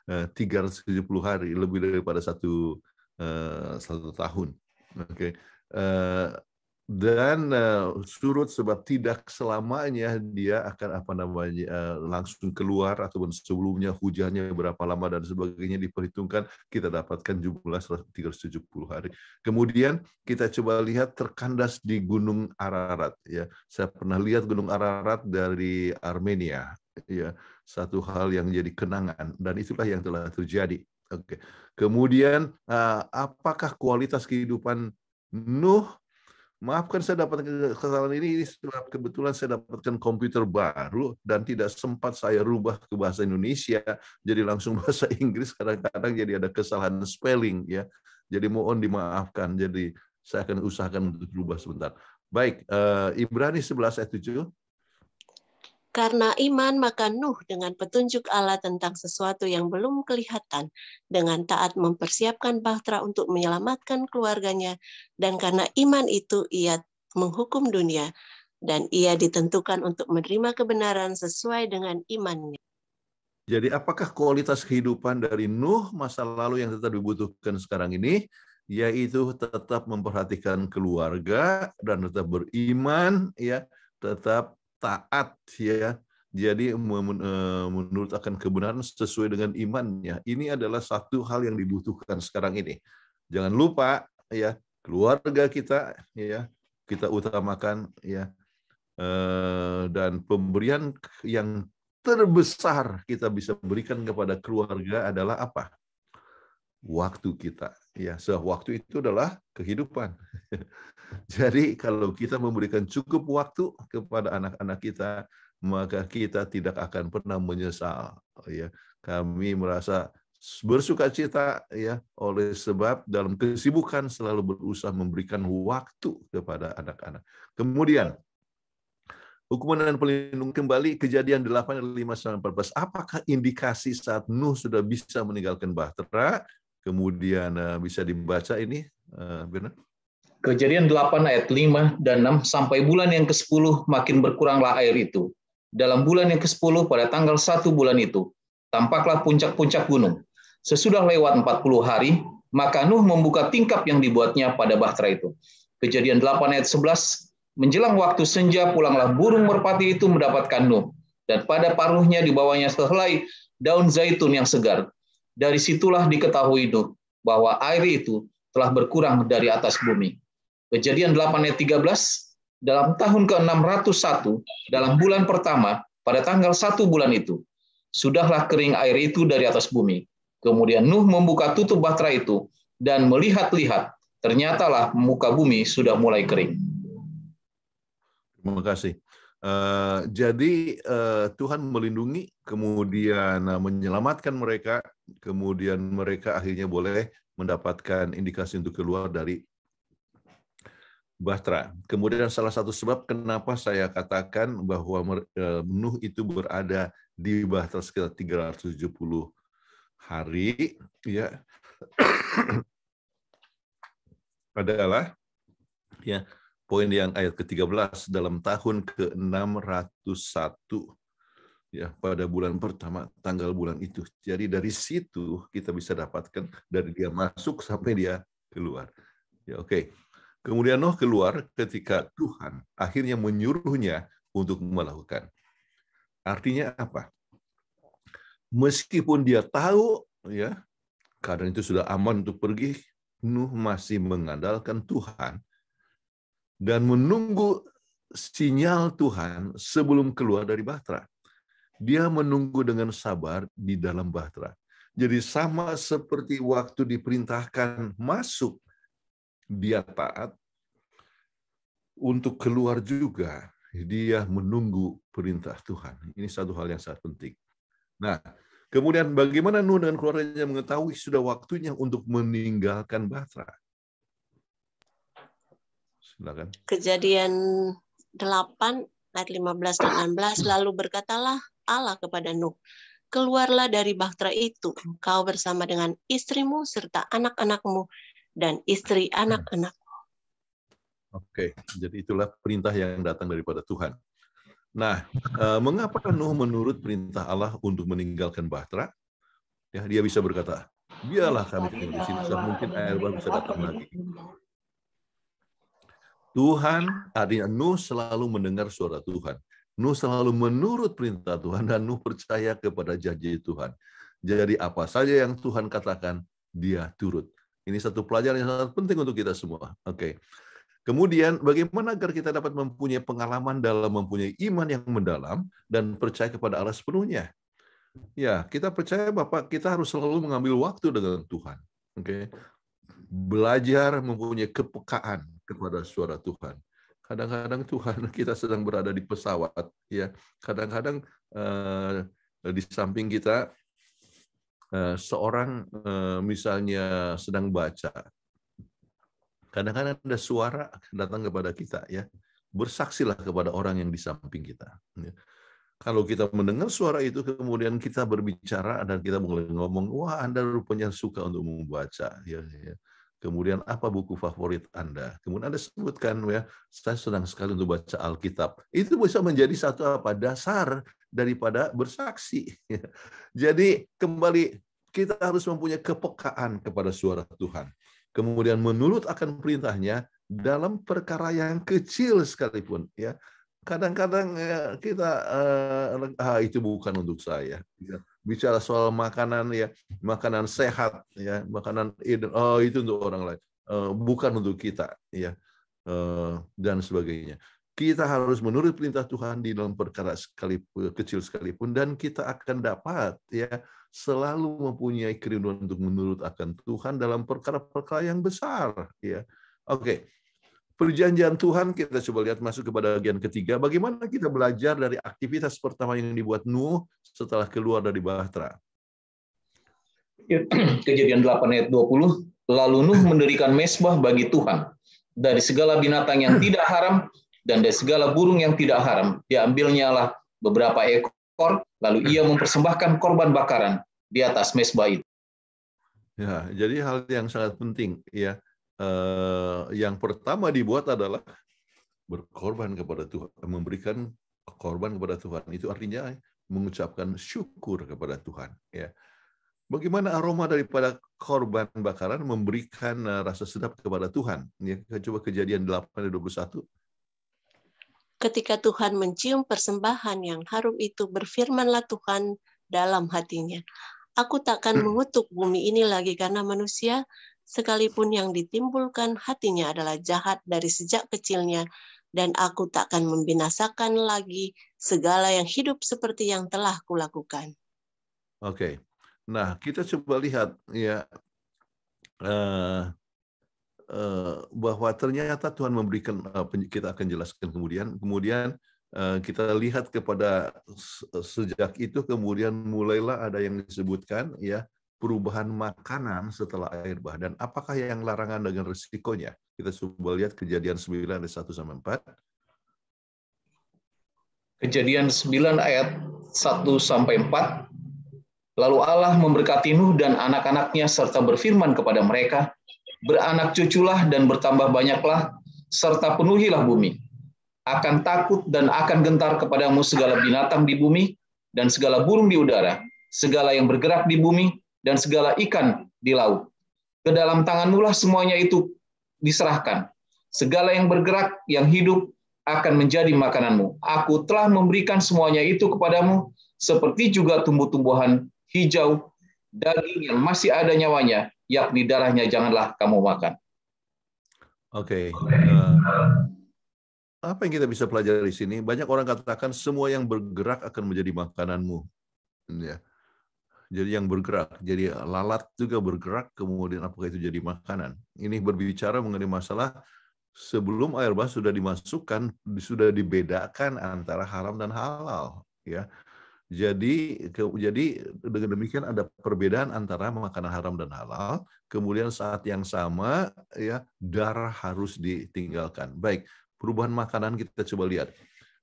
[SPEAKER 3] 370 hari, lebih daripada satu tahun. Okay. Dan surut sebab tidak selamanya dia akan langsung keluar, ataupun sebelumnya hujannya berapa lama dan sebagainya diperhitungkan, kita dapatkan jumlah 370 hari. Kemudian kita coba lihat terkandas di Gunung Ararat. Ya, saya pernah lihat Gunung Ararat dari Armenia. Ya, satu hal yang jadi kenangan, dan itulah yang telah terjadi. Oke. Kemudian apakah kualitas kehidupan Nuh? Maafkan saya dapat kesalahan ini sebab kebetulan saya dapatkan komputer baru dan tidak sempat saya rubah ke bahasa Indonesia, jadi langsung bahasa Inggris, kadang-kadang jadi ada kesalahan spelling ya. Jadi mohon dimaafkan. Jadi saya akan usahakan untuk rubah sebentar. Baik, Ibrani 11 ayat 7.
[SPEAKER 4] Karena iman, maka Nuh dengan petunjuk Allah tentang sesuatu yang belum kelihatan, dengan taat mempersiapkan bahtera untuk menyelamatkan keluarganya, dan karena iman itu ia menghukum dunia, dan ia ditentukan untuk menerima kebenaran sesuai dengan imannya.
[SPEAKER 3] Jadi apakah kualitas kehidupan dari Nuh masa lalu yang tetap dibutuhkan sekarang ini? Yaitu tetap memperhatikan keluarga dan tetap beriman, ya, tetap taat ya. Jadi menurut akan kebenaran sesuai dengan imannya. Ini adalah satu hal yang dibutuhkan sekarang ini. Jangan lupa ya, keluarga kita ya, kita utamakan ya. Dan pemberian yang terbesar kita bisa berikan kepada keluarga adalah apa? Waktu kita. Ya, waktu itu adalah kehidupan. Jadi kalau kita memberikan cukup waktu kepada anak-anak kita, maka kita tidak akan pernah menyesal. Ya, kami merasa bersukacita ya, oleh sebab dalam kesibukan selalu berusaha memberikan waktu kepada anak-anak. Kemudian hukuman dan pelindung kembali, Kejadian 8 ayat 5-14. Apakah indikasi saat Nuh sudah bisa meninggalkan bahtera? Kemudian bisa dibaca ini, benar?
[SPEAKER 5] Kejadian 8 ayat 5 dan 6, sampai bulan yang ke-10 makin berkuranglah air itu. Dalam bulan yang ke-10 pada tanggal 1 bulan itu, tampaklah puncak-puncak gunung. Sesudah lewat 40 hari, maka Nuh membuka tingkap yang dibuatnya pada bahtera itu. Kejadian 8 ayat 11, menjelang waktu senja pulanglah burung merpati itu mendapatkan Nuh, dan pada paruhnya di bawahnya sehelai daun zaitun yang segar. Dari situlah diketahui Nuh bahwa air itu telah berkurang dari atas bumi. Kejadian 8 ayat 13, dalam tahun ke-601, dalam bulan pertama, pada tanggal 1 bulan itu, sudahlah kering air itu dari atas bumi. Kemudian Nuh membuka tutup bahtera itu, dan melihat-lihat, ternyatalah muka bumi sudah mulai kering.
[SPEAKER 3] Terima kasih. Jadi Tuhan melindungi, kemudian menyelamatkan mereka, kemudian mereka akhirnya boleh mendapatkan indikasi untuk keluar dari bahtera. Kemudian salah satu sebab kenapa saya katakan bahwa Nuh itu berada di bahtera sekitar 370 hari, ya, adalah ya poin yang ayat ke-13, dalam tahun ke-601 ya, pada bulan pertama tanggal bulan itu. Jadi dari situ kita bisa dapatkan dari dia masuk sampai dia keluar. Ya, oke. Kemudian Nuh keluar ketika Tuhan akhirnya menyuruhnya untuk melakukan. Artinya apa? Meskipun dia tahu ya keadaan itu sudah aman untuk pergi, Nuh masih mengandalkan Tuhan dan menunggu sinyal Tuhan sebelum keluar dari bahtera. Dia menunggu dengan sabar di dalam bahtera. Jadi sama seperti waktu diperintahkan masuk, dia taat, untuk keluar juga dia menunggu perintah Tuhan. Ini satu hal yang sangat penting. Nah, kemudian bagaimana Nuh dan keluarganya mengetahui sudah waktunya untuk meninggalkan bahtera? Silakan.
[SPEAKER 4] Kejadian 8 ayat 15 dan 16, lalu berkatalah Allah kepada Nuh, keluarlah dari bahtera itu, engkau bersama dengan istrimu serta anak-anakmu dan istri anak-anakmu.
[SPEAKER 3] Oke, jadi itulah perintah yang datang daripada Tuhan. Nah, mengapa Nuh menurut perintah Allah untuk meninggalkan bahtera? Ya, dia bisa berkata, biarlah kami tinggal di sini, mungkin air bah bisa datang lagi. Tuhan, artinya Nuh selalu mendengar suara Tuhan. Nuh selalu menurut perintah Tuhan dan Nuh percaya kepada janji Tuhan. Jadi apa saja yang Tuhan katakan, dia turut. Ini satu pelajaran yang sangat penting untuk kita semua. Oke. Kemudian bagaimana agar kita dapat mempunyai pengalaman dalam mempunyai iman yang mendalam dan percaya kepada Allah sepenuhnya? Ya, kita percaya bahwa kita harus selalu mengambil waktu dengan Tuhan. Oke. Belajar mempunyai kepekaan kepada suara Tuhan. Kadang-kadang Tuhan kita sedang berada di pesawat, ya. Kadang-kadang di samping kita seorang misalnya sedang baca. Kadang-kadang ada suara datang kepada kita, ya. Bersaksilah kepada orang yang di samping kita. Kalau kita mendengar suara itu, kemudian kita berbicara dan kita mulai ngomong, wah Anda rupanya suka untuk membaca, ya. Kemudian apa buku favorit Anda? Kemudian Anda sebutkan, ya, saya senang sekali untuk baca Alkitab. Itu bisa menjadi satu dasar daripada bersaksi. Jadi kembali kita harus mempunyai kepekaan kepada suara Tuhan. Kemudian menurut akan perintahnya dalam perkara yang kecil sekalipun, ya. Kadang-kadang kita itu bukan untuk saya. Bicara soal makanan, ya, makanan sehat, ya, makanan itu untuk orang lain, bukan untuk kita, ya, dan sebagainya. Kita harus menurut perintah Tuhan di dalam perkara kecil sekalipun, dan kita akan dapat, ya, selalu mempunyai kerinduan untuk menurut akan Tuhan dalam perkara-perkara yang besar, ya. Oke. Perjanjian Tuhan, kita coba lihat masuk kepada bagian ketiga. Bagaimana kita belajar dari aktivitas pertama yang dibuat Nuh setelah keluar dari bahtera?
[SPEAKER 5] Kejadian 8 ayat 20, lalu Nuh mendirikan mezbah bagi Tuhan. Dari segala binatang yang tidak haram dan dari segala burung yang tidak haram, diambilnya lah beberapa ekor, lalu ia mempersembahkan korban bakaran di atas mezbah itu.
[SPEAKER 3] Ya, jadi hal yang sangat penting ya. Yang pertama dibuat adalah berkorban kepada Tuhan, memberikan korban kepada Tuhan. Itu artinya mengucapkan syukur kepada Tuhan. Ya. Bagaimana aroma daripada korban bakaran memberikan rasa sedap kepada Tuhan? Ya, coba Kejadian 8:21.
[SPEAKER 4] Ketika Tuhan mencium persembahan yang harum itu, berfirmanlah Tuhan dalam hatinya, aku takkan mengutuk bumi ini lagi karena manusia, sekalipun yang ditimbulkan hatinya adalah jahat dari sejak kecilnya, dan aku takkan membinasakan lagi segala yang hidup seperti yang telah kulakukan.
[SPEAKER 3] Oke. Nah, kita coba lihat ya bahwa ternyata Tuhan memberikan, kita akan jelaskan kemudian kita lihat kepada sejak itu kemudian mulailah ada yang disebutkan ya perubahan makanan setelah air bah, dan apakah yang larangan dengan resikonya. Kita coba lihat Kejadian 9 ayat 1-4.
[SPEAKER 5] Kejadian 9 ayat 1-4. Lalu Allah memberkati Nuh dan anak-anaknya serta berfirman kepada mereka, beranak cuculah dan bertambah banyaklah, serta penuhilah bumi. Akan takut dan akan gentar kepadamu segala binatang di bumi dan segala burung di udara, segala yang bergerak di bumi dan segala ikan di laut. Ke dalam tanganmu lah semuanya itu diserahkan. Segala yang bergerak, yang hidup akan menjadi makananmu. Aku telah memberikan semuanya itu kepadamu, seperti juga tumbuh-tumbuhan hijau, daging yang masih ada nyawanya, yakni darahnya janganlah kamu makan.
[SPEAKER 3] Oke. Apa yang kita bisa pelajari di sini? Banyak orang katakan semua yang bergerak akan menjadi makananmu. Ya. Jadi yang bergerak, jadi lalat juga bergerak, kemudian apakah itu jadi makanan? Ini berbicara mengenai masalah sebelum air bah sudah dimasukkan, sudah dibedakan antara haram dan halal. Ya. Jadi dengan demikian ada perbedaan antara makanan haram dan halal. Kemudian saat yang sama ya darah harus ditinggalkan. Baik, perubahan makanan kita coba lihat.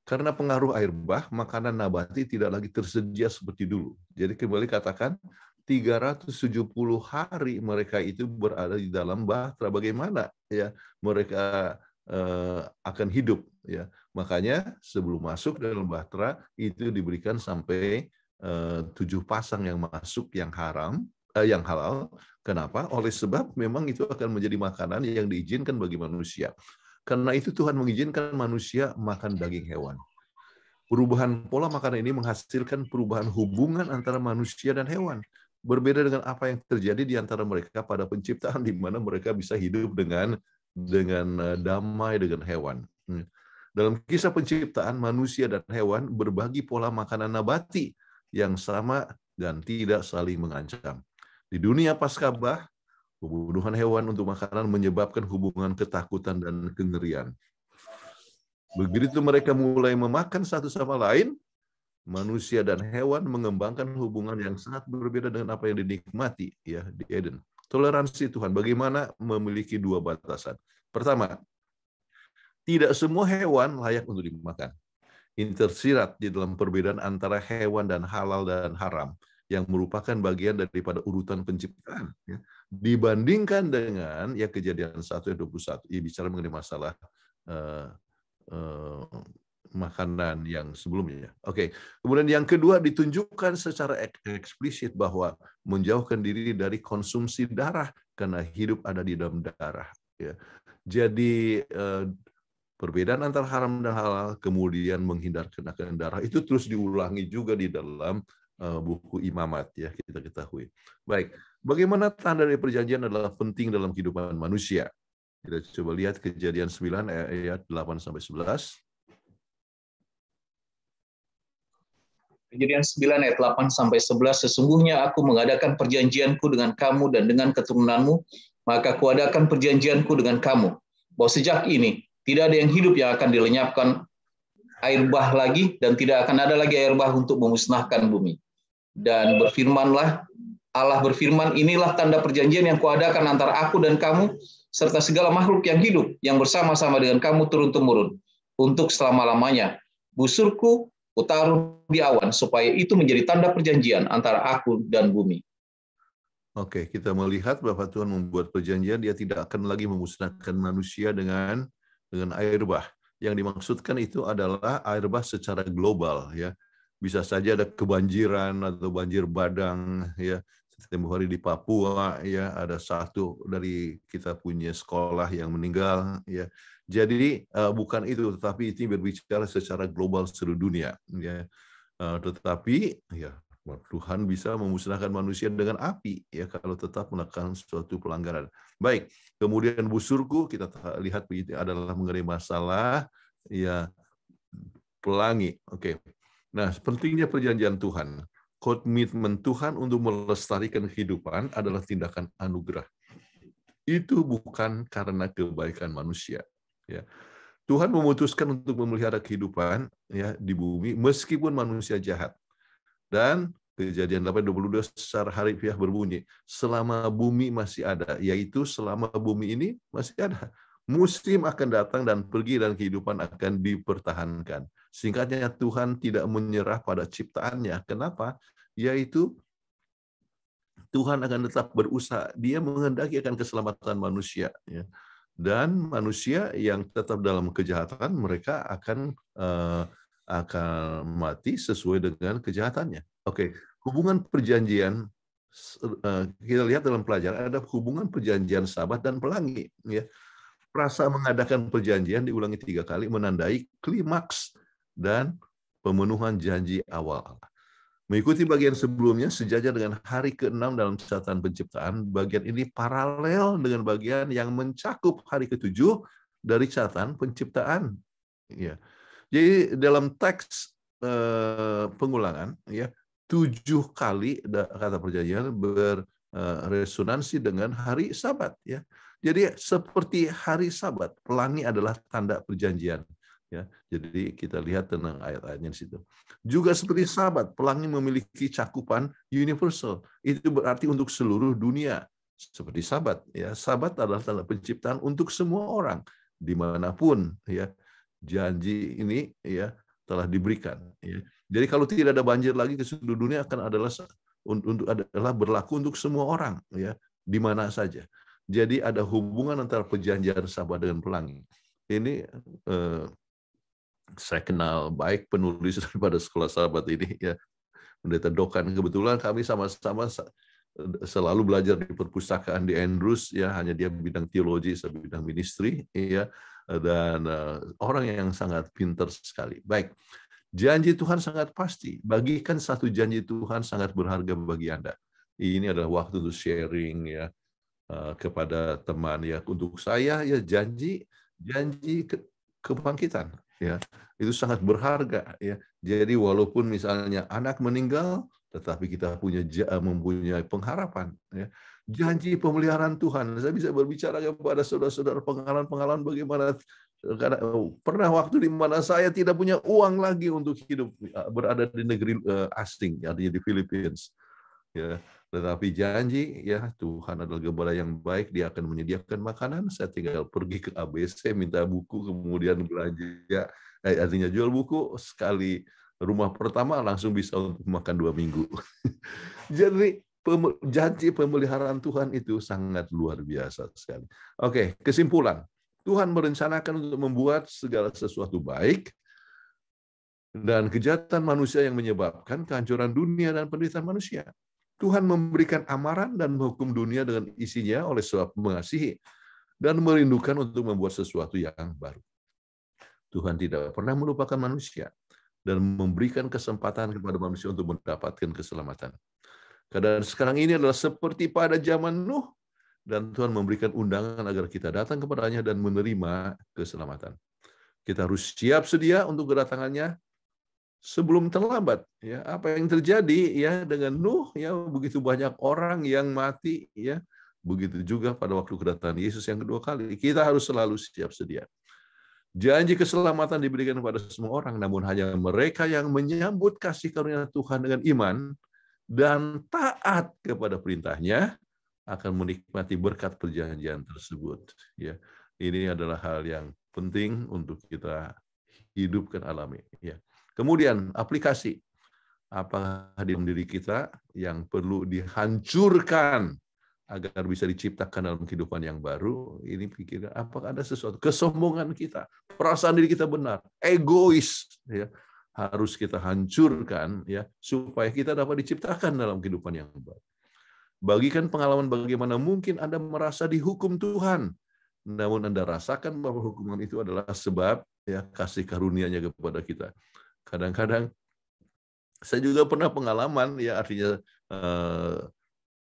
[SPEAKER 3] Karena pengaruh air bah, makanan nabati tidak lagi tersedia seperti dulu. Jadi kembali katakan 370 hari mereka itu berada di dalam bahtera. Bagaimana ya mereka akan hidup ya. Makanya sebelum masuk dalam bahtera itu diberikan sampai 7 pasang yang masuk yang haram, yang halal. Kenapa? Oleh sebab memang itu akan menjadi makanan yang diizinkan bagi manusia. Karena itu Tuhan mengizinkan manusia makan daging hewan. Perubahan pola makanan ini menghasilkan perubahan hubungan antara manusia dan hewan. Berbeda dengan apa yang terjadi di antara mereka pada penciptaan, di mana mereka bisa hidup dengan damai dengan hewan. Dalam kisah penciptaan, manusia dan hewan berbagi pola makanan nabati yang sama dan tidak saling mengancam. Di dunia Paskah, pembunuhan hewan untuk makanan menyebabkan hubungan ketakutan dan kengerian. Begitu mereka mulai memakan satu sama lain, manusia dan hewan mengembangkan hubungan yang sangat berbeda dengan apa yang dinikmati ya di Eden. Toleransi Tuhan bagaimana memiliki 2 batasan. Pertama, tidak semua hewan layak untuk dimakan. Tersirat di dalam perbedaan antara hewan dan halal dan haram yang merupakan bagian daripada urutan penciptaan. Ya. Dibandingkan dengan ya Kejadian 1:21, ia bicara mengenai masalah makanan yang sebelumnya. Oke. Kemudian yang kedua ditunjukkan secara eksplisit bahwa menjauhkan diri dari konsumsi darah karena hidup ada di dalam darah. Ya. Jadi perbedaan antara haram dan halal, kemudian menghindarkan akan darah itu terus diulangi juga di dalam buku Imamat ya kita ketahui. Baik, bagaimana tanda dari perjanjian adalah penting dalam kehidupan manusia. Kita coba lihat Kejadian 9 ayat 8-11.
[SPEAKER 5] Kejadian 9 ayat 8-11, sesungguhnya aku mengadakan perjanjianku dengan kamu dan dengan keturunanmu, maka kuadakan perjanjianku dengan kamu, bahwa sejak ini tidak ada yang hidup yang akan dilenyapkan air bah lagi, dan tidak akan ada lagi air bah untuk memusnahkan bumi. Dan berfirmanlah Allah berfirman, inilah tanda perjanjian yang kuadakan antara aku dan kamu, serta segala makhluk yang hidup, yang bersama-sama dengan kamu turun-temurun, untuk selama-lamanya. Busurku kutaruh di awan, supaya itu menjadi tanda perjanjian antara aku dan bumi.
[SPEAKER 3] Oke, kita melihat bahwa Tuhan membuat perjanjian, dia tidak akan lagi memusnahkan manusia dengan air bah. Yang dimaksudkan itu adalah air bah secara global, ya. Bisa saja ada kebanjiran atau banjir badang, ya. Tempoh hari di Papua, ya, ada satu dari kita punya sekolah yang meninggal, ya. Jadi bukan itu, tetapi itu berbicara secara global seluruh dunia, ya. Tetapi ya Tuhan bisa memusnahkan manusia dengan api, ya, kalau tetap melakukan suatu pelanggaran. Baik, kemudian busurku kita lihat adalah mengenai masalah ya pelangi. Oke. Nah, pentingnya perjanjian Tuhan. Komitmen Tuhan untuk melestarikan kehidupan adalah tindakan anugerah. Itu bukan karena kebaikan manusia. Ya. Tuhan memutuskan untuk memelihara kehidupan, ya, di bumi meskipun manusia jahat. Dan Kejadian 8:22 secara harifiah berbunyi, selama bumi masih ada, yaitu selama bumi ini masih ada, musim akan datang dan pergi dan kehidupan akan dipertahankan. Singkatnya, Tuhan tidak menyerah pada ciptaannya. Kenapa? Yaitu Tuhan akan tetap berusaha. Dia menghendaki akan keselamatan manusia. Ya. Dan manusia yang tetap dalam kejahatan, mereka akan mati sesuai dengan kejahatannya. Oke, hubungan perjanjian, kita lihat dalam pelajaran ada hubungan perjanjian Sabat dan pelangi. Ya. Perasa mengadakan perjanjian diulangi 3 kali, menandai klimaks dan pemenuhan janji awal Allah. Mengikuti bagian sebelumnya, sejajar dengan hari ke-6 dalam catatan penciptaan, bagian ini paralel dengan bagian yang mencakup hari ke-7 dari catatan penciptaan. Ya. Jadi dalam teks pengulangan, ya, 7 kali kata perjanjian berresonansi dengan hari Sabat. Ya. Jadi seperti hari Sabat, pelangi adalah tanda perjanjian. Ya, jadi kita lihat tentang ayat-ayatnya di situ. Juga seperti Sabat, pelangi memiliki cakupan universal. Itu berarti untuk seluruh dunia. Seperti Sabat, ya, Sabat adalah tanda penciptaan untuk semua orang dimanapun. Ya, janji ini ya telah diberikan. Ya. Jadi kalau tidak ada banjir lagi ke seluruh dunia akan adalah berlaku untuk semua orang, ya, di mana saja. Jadi ada hubungan antara perjanjian Sabat dengan pelangi. Ini saya kenal baik penulis daripada Sekolah Sabat ini, ya, Pendeta Dokan. Kebetulan kami sama-sama selalu belajar di perpustakaan di Andrews, ya, hanya dia bidang teologi, saya bidang ministry, ya, dan orang yang sangat pintar sekali. Baik, janji Tuhan sangat pasti. Bagikan satu janji Tuhan sangat berharga bagi Anda. Ini adalah waktu untuk sharing, ya, kepada teman, ya. Untuk saya, ya, janji kebangkitan, ya, itu sangat berharga, ya. Jadi walaupun misalnya anak meninggal, tetapi kita mempunyai pengharapan, ya. Janji pemeliharaan Tuhan. Saya bisa berbicara kepada saudara-saudara pengalaman bagaimana pernah waktu di mana saya tidak punya uang lagi untuk hidup, berada di negeri asing, artinya di Philippines. Ya, tetapi janji, ya, Tuhan adalah gembala yang baik, dia akan menyediakan makanan, saya tinggal pergi ke ABC minta buku, kemudian belanja, artinya jual buku, sekali rumah pertama langsung bisa untuk makan 2 minggu. Jadi janji pemeliharaan Tuhan itu sangat luar biasa sekali. Oke, kesimpulan. Tuhan merencanakan untuk membuat segala sesuatu baik, dan kejahatan manusia yang menyebabkan kehancuran dunia dan penderitaan manusia. Tuhan memberikan amaran dan menghukum dunia dengan isinya oleh sebab mengasihi dan merindukan untuk membuat sesuatu yang baru. Tuhan tidak pernah melupakan manusia dan memberikan kesempatan kepada manusia untuk mendapatkan keselamatan. Keadaan sekarang ini adalah seperti pada zaman Nuh, dan Tuhan memberikan undangan agar kita datang kepadanya dan menerima keselamatan. Kita harus siap sedia untuk kedatangannya sebelum terlambat. Ya, apa yang terjadi, ya, dengan Nuh, ya, begitu banyak orang yang mati, ya, begitu juga pada waktu kedatangan Yesus yang kedua kali. Kita harus selalu siap sedia. Janji keselamatan diberikan kepada semua orang, namun hanya mereka yang menyambut kasih karunia Tuhan dengan iman dan taat kepada perintahnya akan menikmati berkat perjanjian tersebut. Ya, ini adalah hal yang penting untuk kita hidupkan, alami. Ya. Kemudian aplikasi, apakah di dalam diri kita yang perlu dihancurkan agar bisa diciptakan dalam kehidupan yang baru? Ini pikirkan, apakah ada sesuatu kesombongan kita, perasaan diri kita benar, egois, ya, harus kita hancurkan, ya, supaya kita dapat diciptakan dalam kehidupan yang baru. Bagikan pengalaman bagaimana mungkin Anda merasa dihukum Tuhan, namun Anda rasakan bahwa hukuman itu adalah sebab, ya, kasih karunia-Nya kepada kita. Kadang-kadang saya juga pernah pengalaman, ya, artinya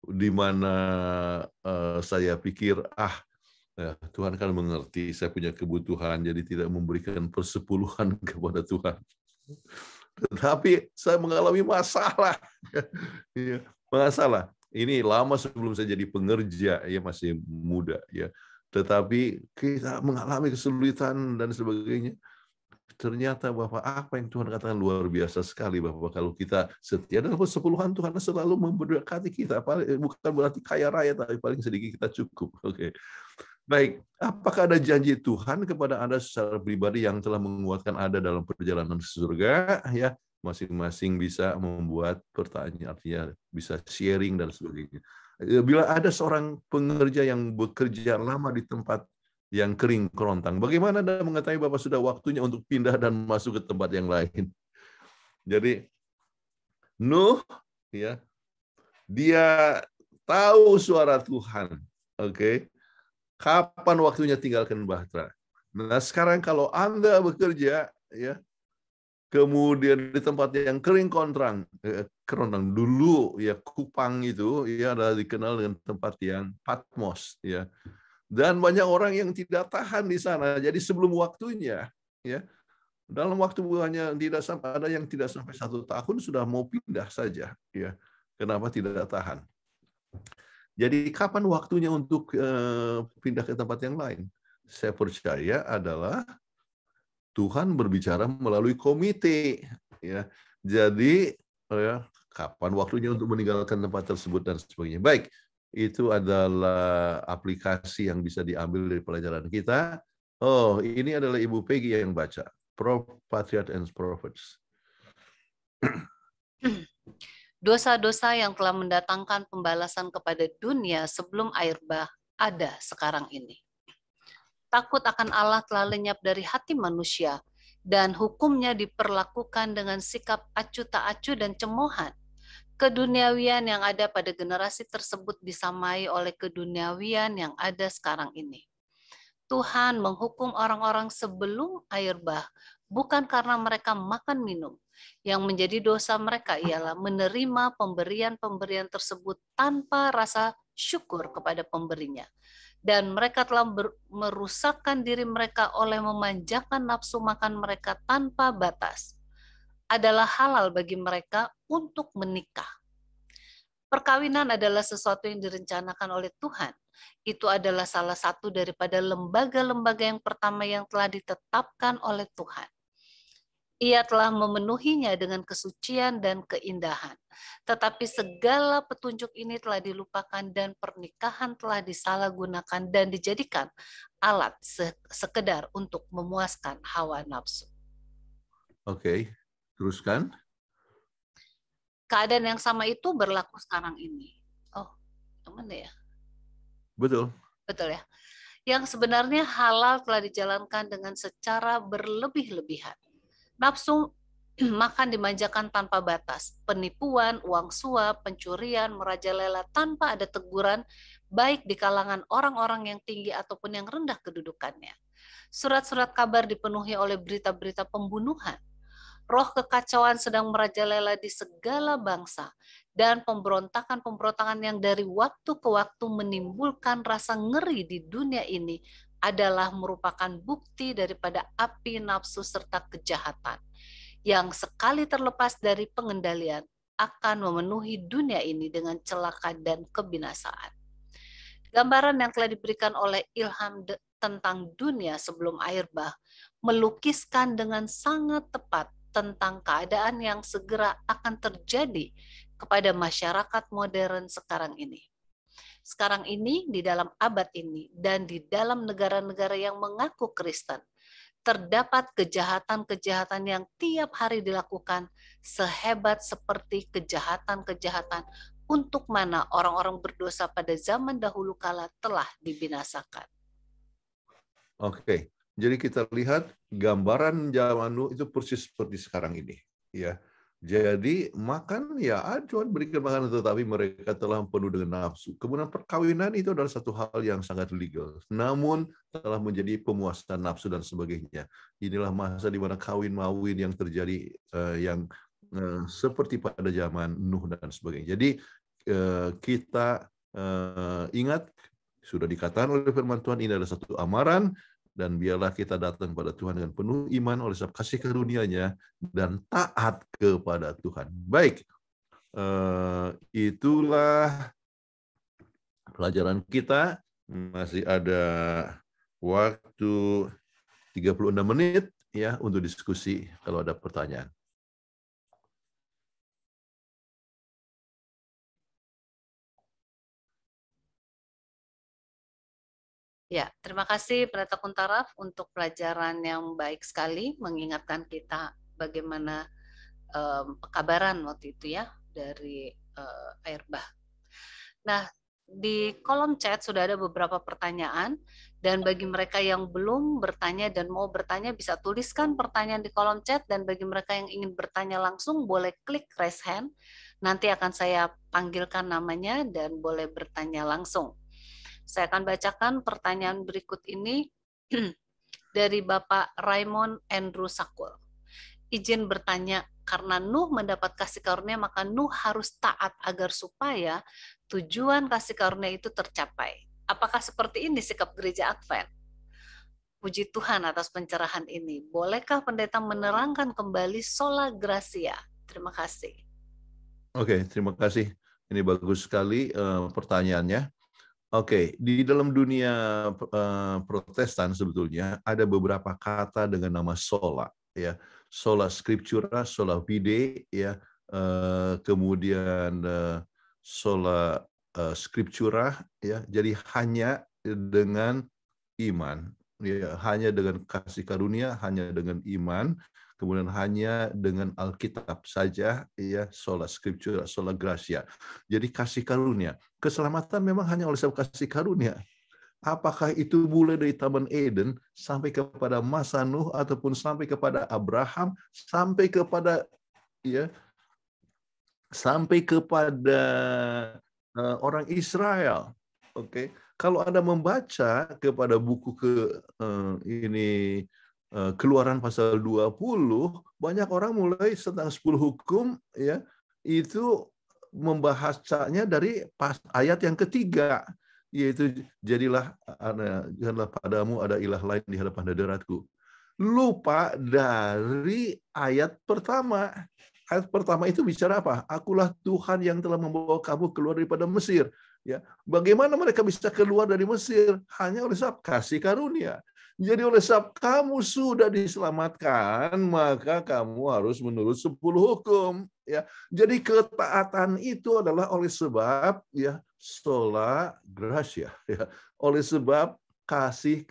[SPEAKER 3] di mana saya pikir, ya, Tuhan kan mengerti saya punya kebutuhan, jadi tidak memberikan persepuluhan kepada Tuhan. Tetapi saya mengalami masalah. Masalah. Ini lama sebelum saya jadi pengerja, ya, masih muda, ya. Tetapi kita mengalami kesulitan dan sebagainya. Ternyata bahwa apa yang Tuhan katakan luar biasa sekali, bahwa kalau kita setia dalam persepuluhan, Tuhan selalu memberkati kita. Bukan berarti kaya raya, tapi paling sedikit kita cukup. Oke. Baik, apakah ada janji Tuhan kepada Anda secara pribadi yang telah menguatkan Anda dalam perjalanan ke surga? Ya, masing-masing bisa membuat pertanyaan, artinya bisa sharing dan sebagainya. Bila ada seorang pengerja yang bekerja lama di tempat yang kering kerontang, bagaimana Anda mengetahui bahwa sudah waktunya untuk pindah dan masuk ke tempat yang lain? Jadi Nuh, ya, dia tahu suara Tuhan, oke? Kapan waktunya tinggalkan bahtera. Nah, sekarang kalau Anda bekerja, ya, kemudian di tempat yang kering kerontang dulu, ya, Kupang itu, ya, adalah dikenal dengan tempat yang Patmos, ya. Dan banyak orang yang tidak tahan di sana. Jadi sebelum waktunya, ya, dalam waktu hanya tidak sampai, ada yang tidak sampai 1 tahun sudah mau pindah saja, ya. Kenapa tidak tahan? Jadi kapan waktunya untuk pindah ke tempat yang lain? Saya percaya adalah Tuhan berbicara melalui komite, ya. Jadi, ya, kapan waktunya untuk meninggalkan tempat tersebut dan sebagainya. Baik, itu adalah aplikasi yang bisa diambil dari pelajaran kita. Oh, ini adalah Ibu Peggy yang baca. Patriarchs and Prophets.
[SPEAKER 1] Dosa-dosa yang telah mendatangkan pembalasan kepada dunia sebelum air bah ada sekarang ini. Takut akan Allah telah lenyap dari hati manusia, dan hukumnya diperlakukan dengan sikap acuh tak acuh dan cemoohan. Keduniawian yang ada pada generasi tersebut disamai oleh keduniawian yang ada sekarang ini. Tuhan menghukum orang-orang sebelum air bah, bukan karena mereka makan minum. Yang menjadi dosa mereka ialah menerima pemberian-pemberian tersebut tanpa rasa syukur kepada pemberinya. Dan mereka telah merusakkan diri mereka oleh memanjakan nafsu makan mereka tanpa batas. Adalah halal bagi mereka untuk menikah. Perkawinan adalah sesuatu yang direncanakan oleh Tuhan. Itu adalah salah satu daripada lembaga-lembaga yang pertama yang telah ditetapkan oleh Tuhan. Ia telah memenuhinya dengan kesucian dan keindahan. Tetapi segala petunjuk ini telah dilupakan dan pernikahan telah disalahgunakan dan dijadikan alat sekedar untuk memuaskan hawa nafsu.
[SPEAKER 3] Oke, teruskan.
[SPEAKER 1] Keadaan yang sama itu berlaku sekarang ini. Oh, mana ya?
[SPEAKER 3] Betul.
[SPEAKER 1] Betul ya. Yang sebenarnya halal telah dijalankan dengan secara berlebih-lebihan. Nafsu makan dimanjakan tanpa batas, penipuan, uang suap, pencurian, merajalela tanpa ada teguran, baik di kalangan orang-orang yang tinggi ataupun yang rendah kedudukannya. Surat-surat kabar dipenuhi oleh berita-berita pembunuhan. Roh kekacauan sedang merajalela di segala bangsa, dan pemberontakan-pemberontakan yang dari waktu ke waktu menimbulkan rasa ngeri di dunia ini adalah merupakan bukti daripada api nafsu serta kejahatan yang sekali terlepas dari pengendalian akan memenuhi dunia ini dengan celaka dan kebinasaan. Gambaran yang telah diberikan oleh Ilham tentang dunia sebelum air bah melukiskan dengan sangat tepat tentang keadaan yang segera akan terjadi kepada masyarakat modern sekarang ini. Sekarang ini, di dalam abad ini, dan di dalam negara-negara yang mengaku Kristen, terdapat kejahatan-kejahatan yang tiap hari dilakukan sehebat seperti kejahatan-kejahatan untuk mana orang-orang berdosa pada zaman dahulu kala telah dibinasakan.
[SPEAKER 3] Oke, jadi kita lihat gambaran zaman Nuh itu persis seperti sekarang ini, ya. Jadi makan ya Tuhan berikan makanan, tetapi mereka telah penuh dengan nafsu. Kemudian perkawinan itu adalah satu hal yang sangat legal, namun telah menjadi pemuasan nafsu dan sebagainya. Inilah masa di mana kawin-mawin yang terjadi seperti pada zaman Nuh dan sebagainya. Jadi kita ingat, sudah dikatakan oleh firman Tuhan, ini adalah satu amaran, dan biarlah kita datang pada Tuhan dengan penuh iman oleh sebab kasih karunia-Nya dan taat kepada Tuhan. Baik, itulah pelajaran kita. Masih ada waktu 36 menit ya untuk diskusi kalau ada pertanyaan.
[SPEAKER 1] Ya, terima kasih Pendeta Kuntaraf untuk pelajaran yang baik sekali, mengingatkan kita bagaimana pekabaran waktu itu ya dari air bah. Nah, di kolom chat sudah ada beberapa pertanyaan, dan bagi mereka yang belum bertanya dan mau bertanya bisa tuliskan pertanyaan di kolom chat, dan bagi mereka yang ingin bertanya langsung boleh klik raise hand, nanti akan saya panggilkan namanya dan boleh bertanya langsung. Saya akan bacakan pertanyaan berikut ini dari Bapak Raymond Andrew Sakul. Izin bertanya, karena Nuh mendapat kasih karunia, maka Nuh harus taat agar supaya tujuan kasih karunia itu tercapai. Apakah seperti ini sikap gereja Advent? Puji Tuhan atas pencerahan ini. Bolehkah pendeta menerangkan kembali sola gratia? Terima kasih.
[SPEAKER 3] Oke, terima kasih. Ini bagus sekali pertanyaannya. Oke, di dalam dunia Protestan sebetulnya ada beberapa kata dengan nama sola, ya, sola scriptura, sola fide, ya, kemudian sola scriptura, ya, jadi hanya dengan iman, ya, hanya dengan kasih karunia, hanya dengan iman, kemudian hanya dengan Alkitab saja, ya, sola scriptura, sola gratia. Jadi kasih karunia. Keselamatan memang hanya oleh sebab kasih karunia. Apakah itu mulai dari Taman Eden sampai kepada masa Nuh, ataupun sampai kepada Abraham, sampai kepada orang Israel. Oke, kalau Anda membaca kepada buku Keluaran pasal 20, banyak orang mulai tentang 10 hukum, ya, itu membahasanya dari ayat yang ketiga, yaitu janganlah padamu ada ilah lain di hadapan hadiratku. Lupa dari ayat pertama. Ayat pertama itu bicara apa? Akulah Tuhan yang telah membawa kamu keluar daripada Mesir. Ya, bagaimana mereka bisa keluar dari Mesir? Hanya oleh sebab kasih karunia. Jadi oleh sebab kamu sudah diselamatkan, maka kamu harus menurut 10 hukum. Ya, jadi ketaatan itu adalah oleh sebab ya sola gratia. Ya, oleh sebab kasih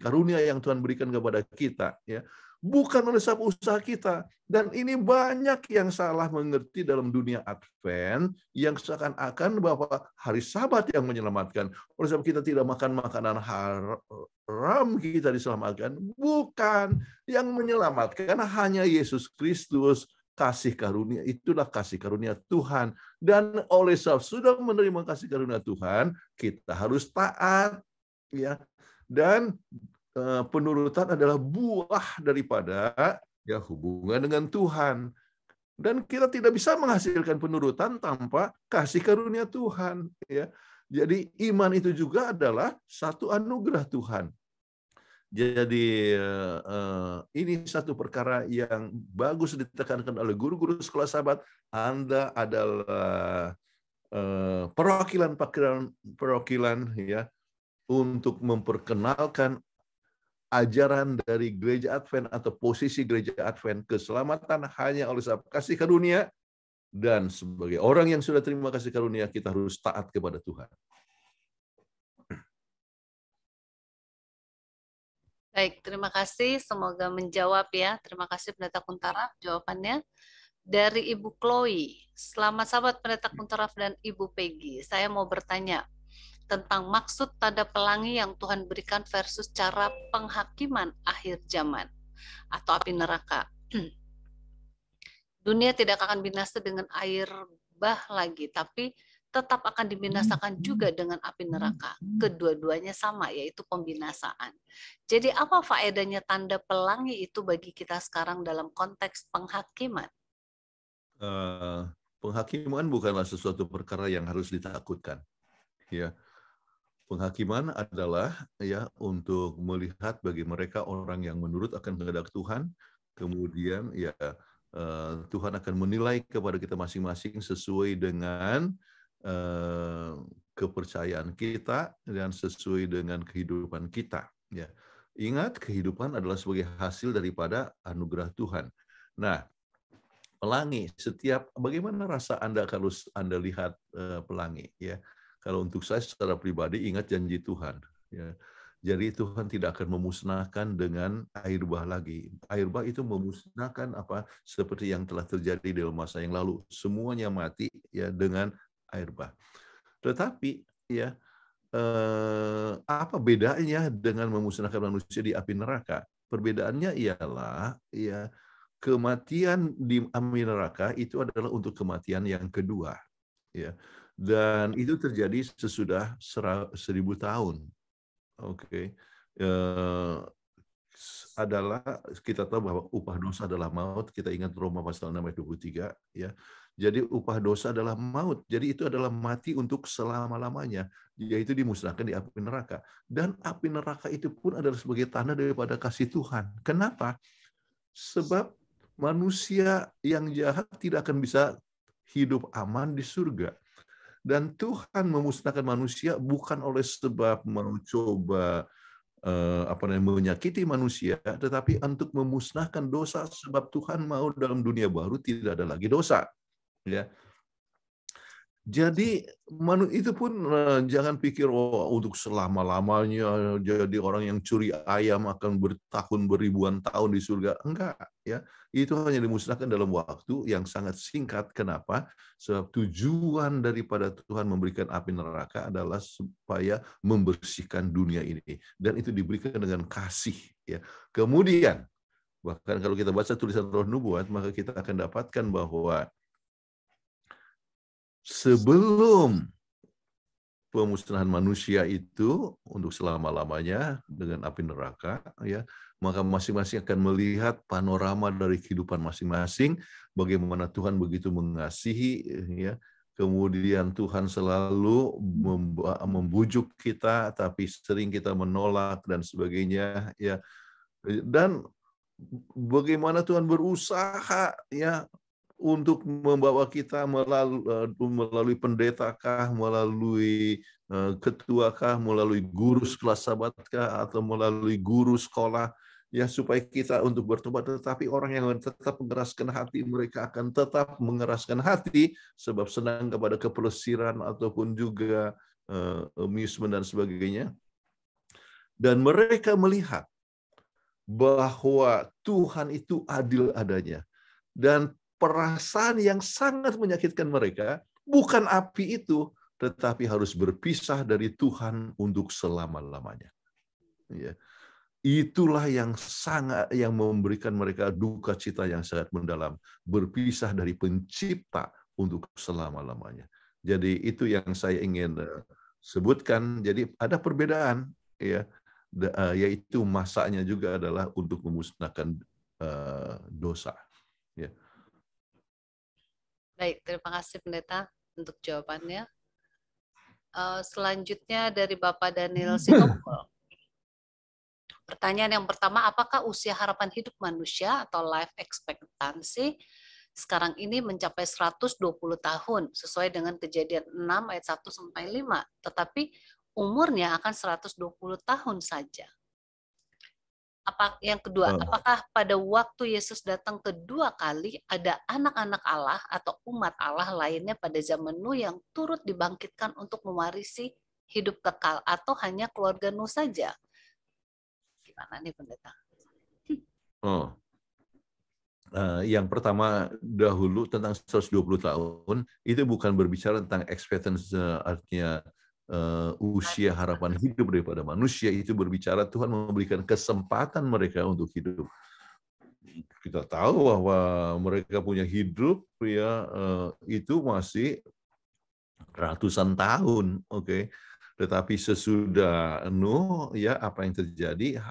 [SPEAKER 3] karunia yang Tuhan berikan kepada kita. Ya, bukan oleh sebab usaha kita. Dan ini banyak yang salah mengerti dalam dunia Advent, yang seakan-akan bahwa hari Sabat yang menyelamatkan. Oleh sebab kita tidak makan makanan haram, kita diselamatkan. Bukan. Yang menyelamatkan hanya Yesus Kristus. Kasih karunia, itulah kasih karunia Tuhan. Dan oleh sebab sudah menerima kasih karunia Tuhan, kita harus taat. Ya. Dan penurutan adalah buah daripada ya hubungan dengan Tuhan. Dan kita tidak bisa menghasilkan penurutan tanpa kasih karunia Tuhan. Ya. Jadi iman itu juga adalah satu anugerah Tuhan. Jadi ini satu perkara yang bagus ditekankan oleh guru-guru sekolah Sabat. Anda adalah perwakilan ya untuk memperkenalkan ajaran dari gereja Advent atau posisi gereja Advent. Keselamatan hanya oleh sebab kasih karunia, Dan sebagai orang yang sudah terima kasih karunia, kita harus taat kepada Tuhan.
[SPEAKER 1] Baik, terima kasih. Semoga menjawab ya. Terima kasih Pendeta Kuntaraf jawabannya. Dari Ibu Chloe, selamat sahabat Pendeta Kuntaraf dan Ibu Peggy. Saya mau bertanya tentang maksud tanda pelangi yang Tuhan berikan versus cara penghakiman akhir zaman atau api neraka. Dunia tidak akan binasa dengan air bah lagi, tapi tetap akan dibinasakan juga dengan api neraka. Kedua-duanya sama, yaitu pembinasaan. Jadi apa faedahnya tanda pelangi itu bagi kita sekarang dalam konteks penghakiman?
[SPEAKER 3] Penghakiman bukanlah sesuatu perkara yang harus ditakutkan. Ya, penghakiman adalah ya untuk melihat bagi mereka orang yang menurut akan kehendak Tuhan, kemudian ya Tuhan akan menilai kepada kita masing-masing sesuai dengan kepercayaan kita dan sesuai dengan kehidupan kita. Ya, ingat kehidupan adalah sebagai hasil daripada anugerah Tuhan. Nah, pelangi, bagaimana rasa Anda kalau Anda lihat pelangi? Ya, kalau untuk saya secara pribadi ingat janji Tuhan. Ya. Jadi Tuhan tidak akan memusnahkan dengan air bah lagi. Air bah itu memusnahkan seperti yang telah terjadi dalam masa yang lalu. Semuanya mati ya dengan air bah. Tetapi ya apa bedanya dengan memusnahkan manusia di api neraka? Perbedaannya ialah ya kematian di api neraka itu adalah untuk kematian yang kedua, ya, dan itu terjadi sesudah 1000 tahun. Oke. Adalah kita tahu bahwa upah dosa adalah maut. Kita ingat Roma pasal 6 ayat 23, ya. Jadi upah dosa adalah maut. Jadi itu adalah mati untuk selama-lamanya, yaitu dimusnahkan di api neraka. Dan api neraka itu pun adalah sebagai tanda daripada kasih Tuhan. Kenapa? Sebab manusia yang jahat tidak akan bisa hidup aman di surga. Dan Tuhan memusnahkan manusia bukan oleh sebab mau coba menyakiti manusia, tetapi untuk memusnahkan dosa, sebab Tuhan mau dalam dunia baru tidak ada lagi dosa. Ya. Jadi itu pun jangan pikir untuk selama-lamanya jadi orang yang curi ayam akan bertahun beribuan tahun di surga. Enggak, ya. Itu hanya dimusnahkan dalam waktu yang sangat singkat. Kenapa? Sebab tujuan daripada Tuhan memberikan api neraka adalah supaya membersihkan dunia ini, dan itu diberikan dengan kasih, ya. Kemudian bahkan kalau kita baca tulisan Roh Nubuat, maka kita akan dapatkan bahwa sebelum pemusnahan manusia itu untuk selama-lamanya dengan api neraka, ya, maka masing-masing akan melihat panorama dari kehidupan masing-masing, bagaimana Tuhan begitu mengasihi, ya. Kemudian Tuhan selalu membujuk kita, tapi sering kita menolak dan sebagainya, ya. Dan bagaimana Tuhan berusaha, ya, untuk membawa kita melalui pendetakah, melalui ketuakah, melalui guru kelas sahabatkah, atau melalui guru sekolah, ya, supaya kita untuk bertobat. Tetapi orang yang tetap mengeraskan hati, mereka akan tetap mengeraskan hati sebab senang kepada kepelesiran ataupun juga amusement dan sebagainya. Dan mereka melihat bahwa Tuhan itu adil adanya. Dan perasaan yang sangat menyakitkan mereka bukan api itu, tetapi harus berpisah dari Tuhan untuk selama-lamanya. Ya. Itulah yang memberikan mereka duka cita yang sangat mendalam, berpisah dari Pencipta untuk selama-lamanya. Jadi itu yang saya ingin sebutkan. Jadi ada perbedaan, ya, yaitu masanya juga adalah untuk memusnahkan dosa. Ya.
[SPEAKER 1] Baik, terima kasih Pendeta untuk jawabannya. Selanjutnya dari Bapak Daniel Sitompul. Pertanyaan yang pertama, apakah usia harapan hidup manusia atau life expectancy sekarang ini mencapai 120 tahun sesuai dengan Kejadian 6 ayat 1 sampai 5, tetapi umurnya akan 120 tahun saja. yang kedua, apakah pada waktu Yesus datang kedua kali ada anak-anak Allah atau umat Allah lainnya pada zaman Nuh yang turut dibangkitkan untuk mewarisi hidup kekal, atau hanya keluarga Nuh saja? Gimana nih pendeta?
[SPEAKER 3] Yang pertama dahulu tentang 120 tahun itu bukan berbicara tentang expectancy, artinya usia harapan hidup daripada manusia. Itu berbicara Tuhan memberikan kesempatan mereka untuk hidup. Kita tahu bahwa mereka punya hidup ya itu masih ratusan tahun, oke. Tetapi sesudah Nuh ya apa yang terjadi?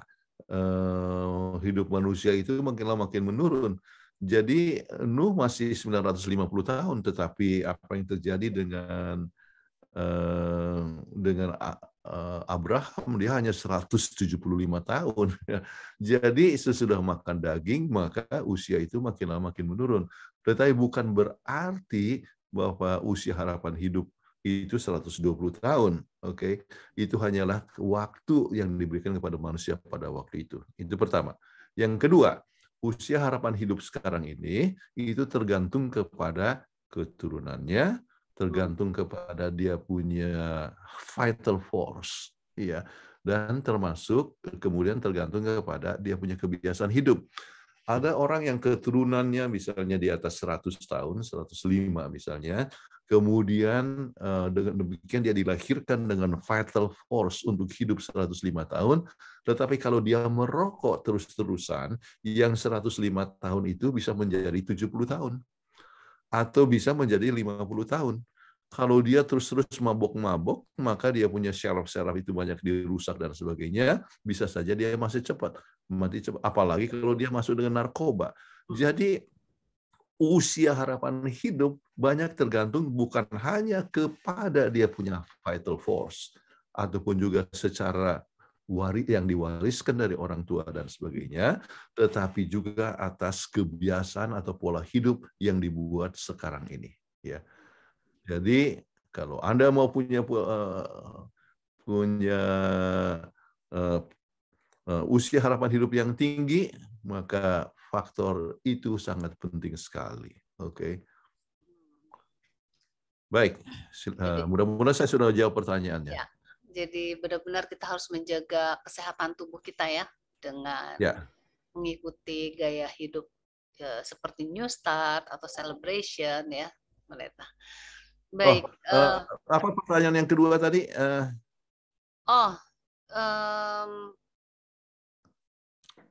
[SPEAKER 3] Hidup manusia itu makin lama makin menurun. Jadi Nuh masih 950 tahun, tetapi apa yang terjadi dengan Abraham, dia hanya 175 tahun. Jadi sesudah makan daging, maka usia itu makin lama makin menurun. Tetapi bukan berarti bahwa usia harapan hidup itu 120 tahun. Oke, itu hanyalah waktu yang diberikan kepada manusia pada waktu itu. Itu pertama. Yang kedua, usia harapan hidup sekarang ini itu tergantung kepada keturunannya, tergantung kepada dia punya vital force, ya, dan termasuk kemudian tergantung kepada dia punya kebiasaan hidup. Ada orang yang keturunannya misalnya di atas 100 tahun, 105 misalnya, kemudian dengan demikian dia dilahirkan dengan vital force untuk hidup 105 tahun, tetapi kalau dia merokok terus-terusan, yang 105 tahun itu bisa menjadi 70 tahun. Atau bisa menjadi 50 tahun. Kalau dia terus-terus mabok-mabok, maka dia punya syaraf-syaraf itu banyak dirusak dan sebagainya, bisa saja dia masih cepat mati cepat. Apalagi kalau dia masuk dengan narkoba. Jadi usia harapan hidup banyak tergantung bukan hanya kepada dia punya vital force, ataupun juga secara yang diwariskan dari orang tua dan sebagainya, tetapi juga atas kebiasaan atau pola hidup yang dibuat sekarang ini. Ya, jadi kalau Anda mau punya usia harapan hidup yang tinggi, maka faktor itu sangat penting sekali. Oke. Baik, mudah-mudahan saya sudah jawab pertanyaannya.
[SPEAKER 1] Ya. Jadi benar-benar kita harus menjaga kesehatan tubuh kita ya dengan mengikuti gaya hidup seperti New Start atau Celebration ya, Pendeta. Baik.
[SPEAKER 3] Apa pertanyaan yang kedua tadi?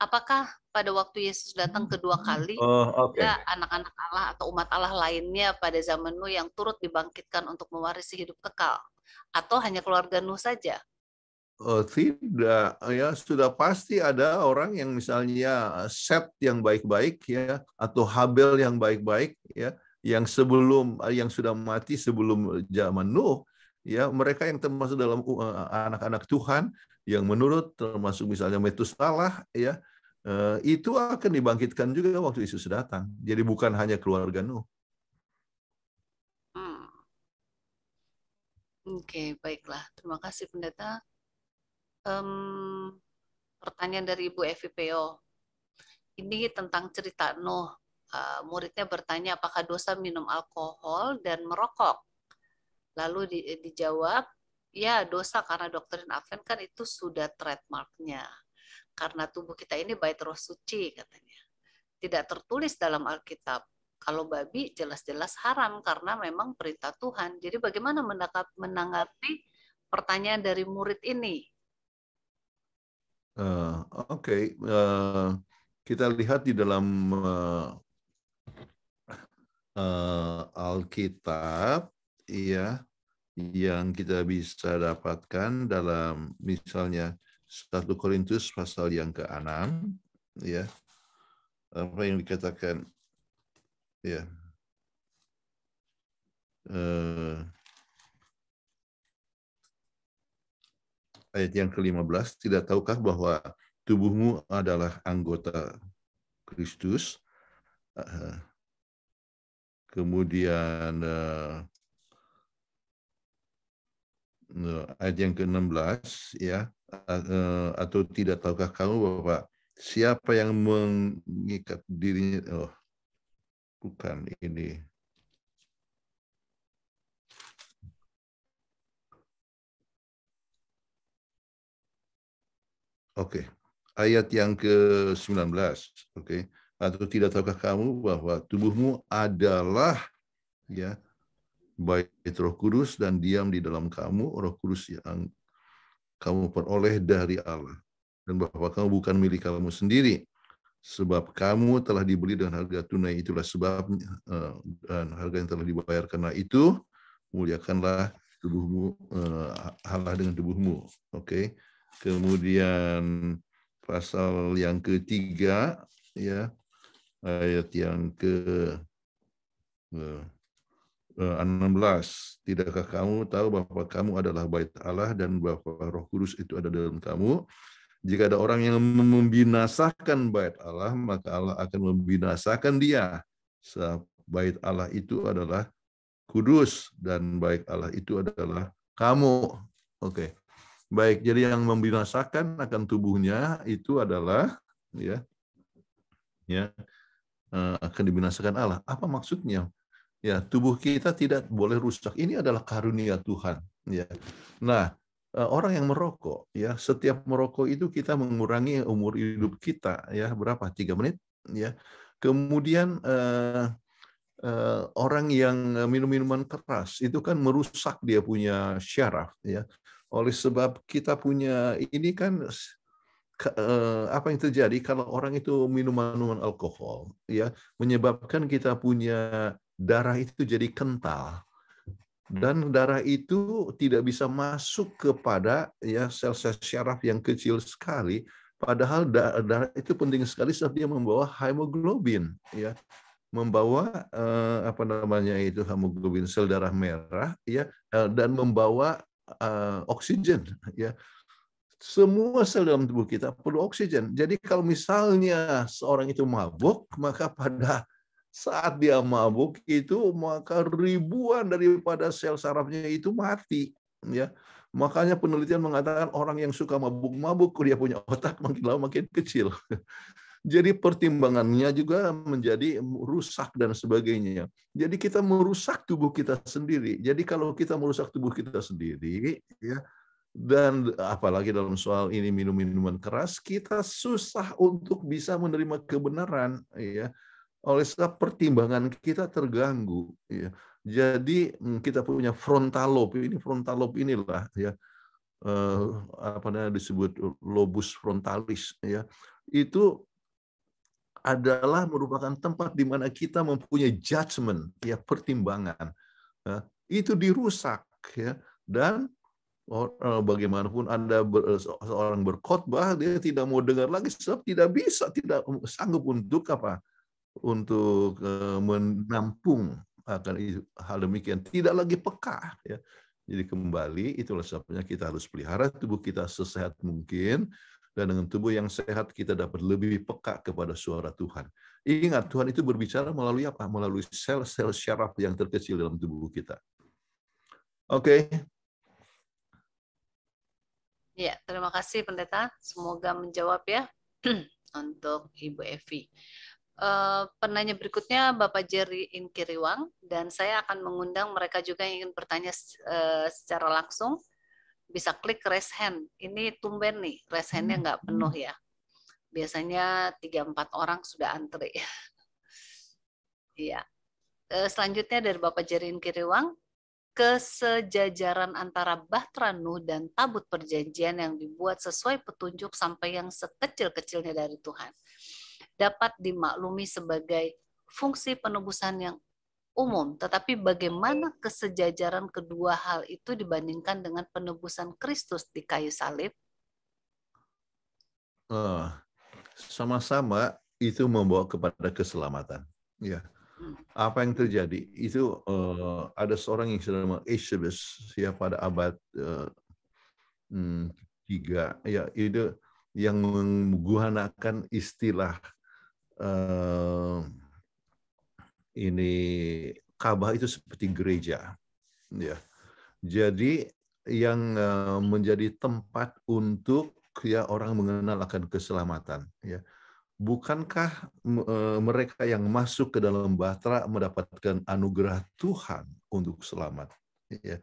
[SPEAKER 1] Apakah pada waktu Yesus datang kedua kali ada anak-anak Allah atau umat Allah lainnya pada zaman Nuh yang turut dibangkitkan untuk mewarisi hidup kekal? Atau hanya keluarga Nuh saja?
[SPEAKER 3] Tidak, ya sudah pasti ada orang yang misalnya Set yang baik-baik ya, atau Habel yang baik-baik ya, yang sudah mati sebelum zaman Nuh ya, mereka yang termasuk dalam anak-anak Tuhan yang menurut, termasuk misalnya Metusalah ya, itu akan dibangkitkan juga waktu Yesus datang. Jadi bukan hanya keluarga Nuh.
[SPEAKER 1] Oke, baiklah. Terima kasih, Pendeta. Pertanyaan dari Ibu FIPO. Ini tentang cerita Nuh. Muridnya bertanya apakah dosa minum alkohol dan merokok. Lalu dijawab, ya dosa karena doktrin Advent kan itu sudah trademarknya. Karena tubuh kita ini bait Roh Suci katanya. Tidak tertulis dalam Alkitab. Kalau babi jelas-jelas haram karena memang perintah Tuhan. Jadi bagaimana menanggapi pertanyaan dari murid ini?
[SPEAKER 3] Kita lihat di dalam Alkitab ya, yang kita bisa dapatkan dalam misalnya 1 Korintus pasal yang ke-6 ya, apa yang dikatakan ya, ayat yang ke-15, tidak tahukah bahwa tubuhmu adalah anggota Kristus? Kemudian ayat yang ke-16 ya, atau tidak tahukah kamu bahwa Siapa yang mengikat dirinya? Oh, bukan ini. Oke. Ayat yang ke-19. Oke. Atau tidak tahukah kamu bahwa tubuhmu adalah ya bait Roh Kudus dan diam di dalam kamu, Roh Kudus yang kamu peroleh dari Allah, dan bahwa kamu bukan milik kamu sendiri, sebab kamu telah dibeli dengan harga tunai. Itulah sebabnya, dan harga yang telah dibayar. Karena itu muliakanlah tubuhmu, Allah dengan tubuhmu. Oke. Kemudian pasal yang ketiga, ya, ayat yang ke-16. Tidakkah kamu tahu bahwa kamu adalah bait Allah dan bahwa Roh Kudus itu ada dalam kamu? Jika ada orang yang membinasakan bait Allah, maka Allah akan membinasakan dia. Sebab bait Allah itu adalah kudus dan bait Allah itu adalah kamu. Oke. Baik, jadi yang membinasakan akan tubuhnya itu adalah akan dibinasakan Allah. Apa maksudnya? Ya, tubuh kita tidak boleh rusak. Ini adalah karunia Tuhan. Ya. Nah, orang yang merokok, ya, setiap merokok itu kita mengurangi umur hidup kita, ya, berapa? 3 menit, ya. Kemudian orang yang minum minuman keras itu kan merusak dia punya syaraf, ya. Oleh sebab kita punya ini kan apa yang terjadi kalau orang itu minuman alkohol, ya, menyebabkan kita punya darah itu jadi kental, dan darah itu tidak bisa masuk kepada ya sel-sel syaraf yang kecil sekali, padahal darah itu penting sekali sebab dia membawa hemoglobin, ya, membawa apa namanya itu hemoglobin, sel darah merah, ya, dan membawa oksigen, ya. Semua sel dalam tubuh kita perlu oksigen. Jadi kalau misalnya seorang itu mabuk, maka pada saat dia mabuk itu maka ribuan daripada sel sarafnya itu mati, ya. Makanya penelitian mengatakan orang yang suka mabuk-mabuk dia punya otak makin lama makin kecil. Jadi pertimbangannya juga menjadi rusak dan sebagainya. Jadi kita merusak tubuh kita sendiri. Jadi kalau kita merusak tubuh kita sendiri, ya, dan apalagi dalam soal ini minum minuman keras, kita susah untuk bisa menerima kebenaran, ya. Oleh sebab pertimbangan kita terganggu, ya. Jadi kita punya frontal lobe. Ini frontal lobe inilah, ya, apa namanya disebut lobus frontalis, ya. Itu adalah merupakan tempat di mana kita mempunyai judgment, ya, pertimbangan. Nah, itu dirusak, ya. Dan bagaimanapun Anda seorang berkhotbah, dia tidak mau dengar lagi sebab tidak bisa, tidak sanggup untuk apa? Untuk menampung akan hal demikian, tidak lagi peka, ya. Jadi kembali itulah sebabnya kita harus pelihara tubuh kita sesehat mungkin, dan dengan tubuh yang sehat kita dapat lebih peka kepada suara Tuhan. Ingat, Tuhan itu berbicara melalui apa? Melalui sel-sel syaraf yang terkecil dalam tubuh kita. Oke.
[SPEAKER 1] Ya, terima kasih Pendeta. Semoga menjawab ya untuk Ibu Evi. Penanya berikutnya Bapak Jerry Inkiriwang, dan saya akan mengundang mereka juga yang ingin bertanya secara langsung. Bisa klik raise hand. Ini tumben nih, raise hand-nya nggak penuh ya. Biasanya 3-4 orang sudah antri. Iya. Selanjutnya dari Bapak Jerry Inkiriwang, kesejajaran antara Bahtera Nuh dan tabut perjanjian yang dibuat sesuai petunjuk sampai yang sekecil-kecilnya dari Tuhan dapat dimaklumi sebagai fungsi penebusan yang umum, tetapi bagaimana kesejajaran kedua hal itu dibandingkan dengan penebusan Kristus di kayu salib?
[SPEAKER 3] Sama-sama itu membawa kepada keselamatan, ya. Apa yang terjadi itu ada seorang yang bernama Eusebius, ya, pada abad 3, ya, itu yang menggunakan istilah ini Ka'bah itu seperti gereja, ya. Jadi yang menjadi tempat untuk ya orang mengenal akan keselamatan, ya. Bukankah mereka yang masuk ke dalam bahtera mendapatkan anugerah Tuhan untuk selamat? Ya.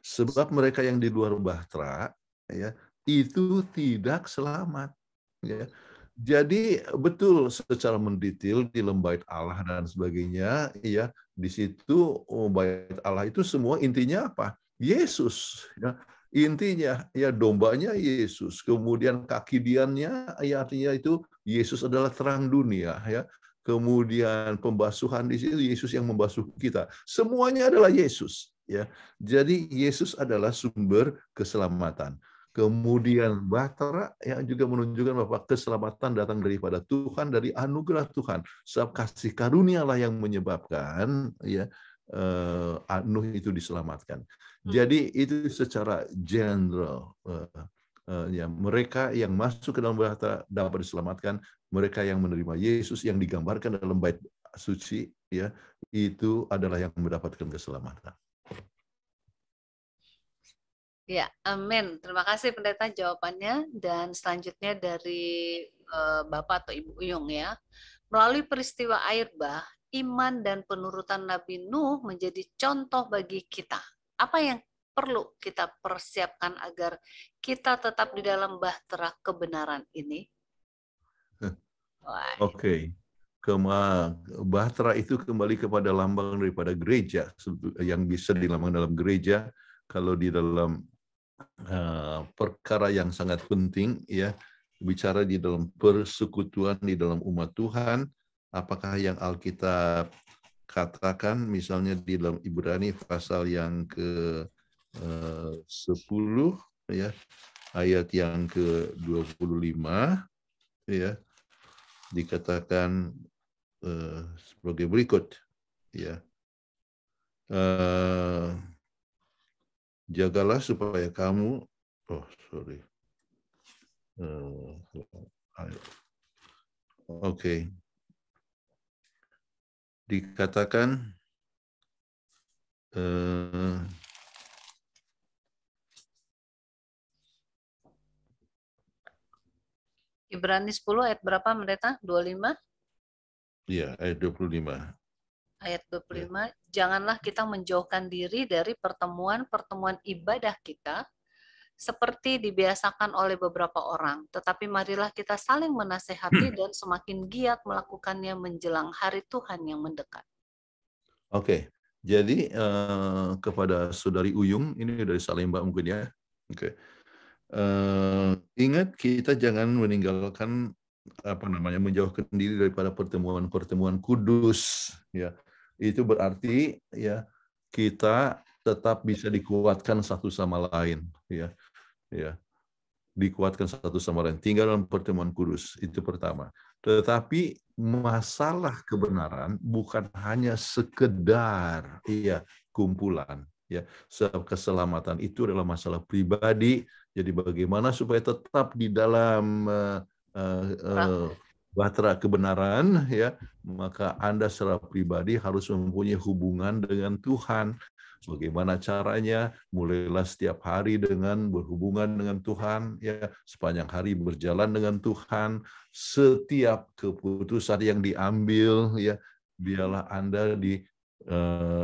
[SPEAKER 3] Sebab mereka yang di luar bahtera, ya, itu tidak selamat. Ya. Jadi betul secara mendetail di dalam bait Allah dan sebagainya, ya, di situ bait Allah itu semua intinya apa? Yesus. Ya. Intinya ya dombanya Yesus, kemudian kaki diannya ya artinya itu Yesus adalah terang dunia, ya. Kemudian pembasuhan di situ Yesus yang membasuh kita. Semuanya adalah Yesus, ya. Jadi Yesus adalah sumber keselamatan. Kemudian bahtera yang juga menunjukkan bahwa keselamatan datang daripada Tuhan, dari anugerah Tuhan. Sebab kasih karunialah yang menyebabkan ya Nuh itu diselamatkan. Jadi itu secara general ya, mereka yang masuk ke dalam bahtera dapat diselamatkan, mereka yang menerima Yesus yang digambarkan dalam bait suci ya, itu adalah yang mendapatkan keselamatan.
[SPEAKER 1] Ya, amin. Terima kasih Pendeta jawabannya. Dan selanjutnya dari Bapak atau Ibu Uyung ya. Melalui peristiwa air bah, iman dan penurutan Nabi Nuh menjadi contoh bagi kita. Apa yang perlu kita persiapkan agar kita tetap di dalam bahtera kebenaran ini?
[SPEAKER 3] Oke. Bahtera itu kembali kepada lambang daripada gereja, yang bisa dilambangkan dalam gereja. Kalau di dalam perkara yang sangat penting ya, bicara di dalam persekutuan di dalam umat Tuhan, apakah yang Alkitab katakan misalnya di dalam Ibrani pasal yang ke-10 ya, ayat yang ke-25 ya, dikatakan sebagai berikut ya. Jagalah supaya kamu dikatakan
[SPEAKER 1] Ibrani 10 ayat berapa Pendeta? 25?
[SPEAKER 3] Iya, ayat 25.
[SPEAKER 1] Ayat 25, janganlah kita menjauhkan diri dari pertemuan-pertemuan ibadah kita, seperti dibiasakan oleh beberapa orang, tetapi marilah kita saling menasehati dan semakin giat melakukannya menjelang hari Tuhan yang mendekat.
[SPEAKER 3] Oke, jadi kepada Saudari Uyung, ini dari Salemba mungkin ya. Oke. Ingat kita jangan meninggalkan menjauhkan diri daripada pertemuan-pertemuan kudus ya. Itu berarti ya kita tetap bisa dikuatkan satu sama lain ya. Ya. Dikuatkan satu sama lain, tinggal dalam pertemuan kudus, itu pertama. Tetapi masalah kebenaran bukan hanya sekedar ya kumpulan ya. Sebab keselamatan itu adalah masalah pribadi. Jadi bagaimana supaya tetap di dalam bahtera kebenaran ya, maka Anda secara pribadi harus mempunyai hubungan dengan Tuhan. Bagaimana caranya? Mulailah setiap hari dengan berhubungan dengan Tuhan ya, sepanjang hari berjalan dengan Tuhan. Setiap keputusan yang diambil ya, biarlah Anda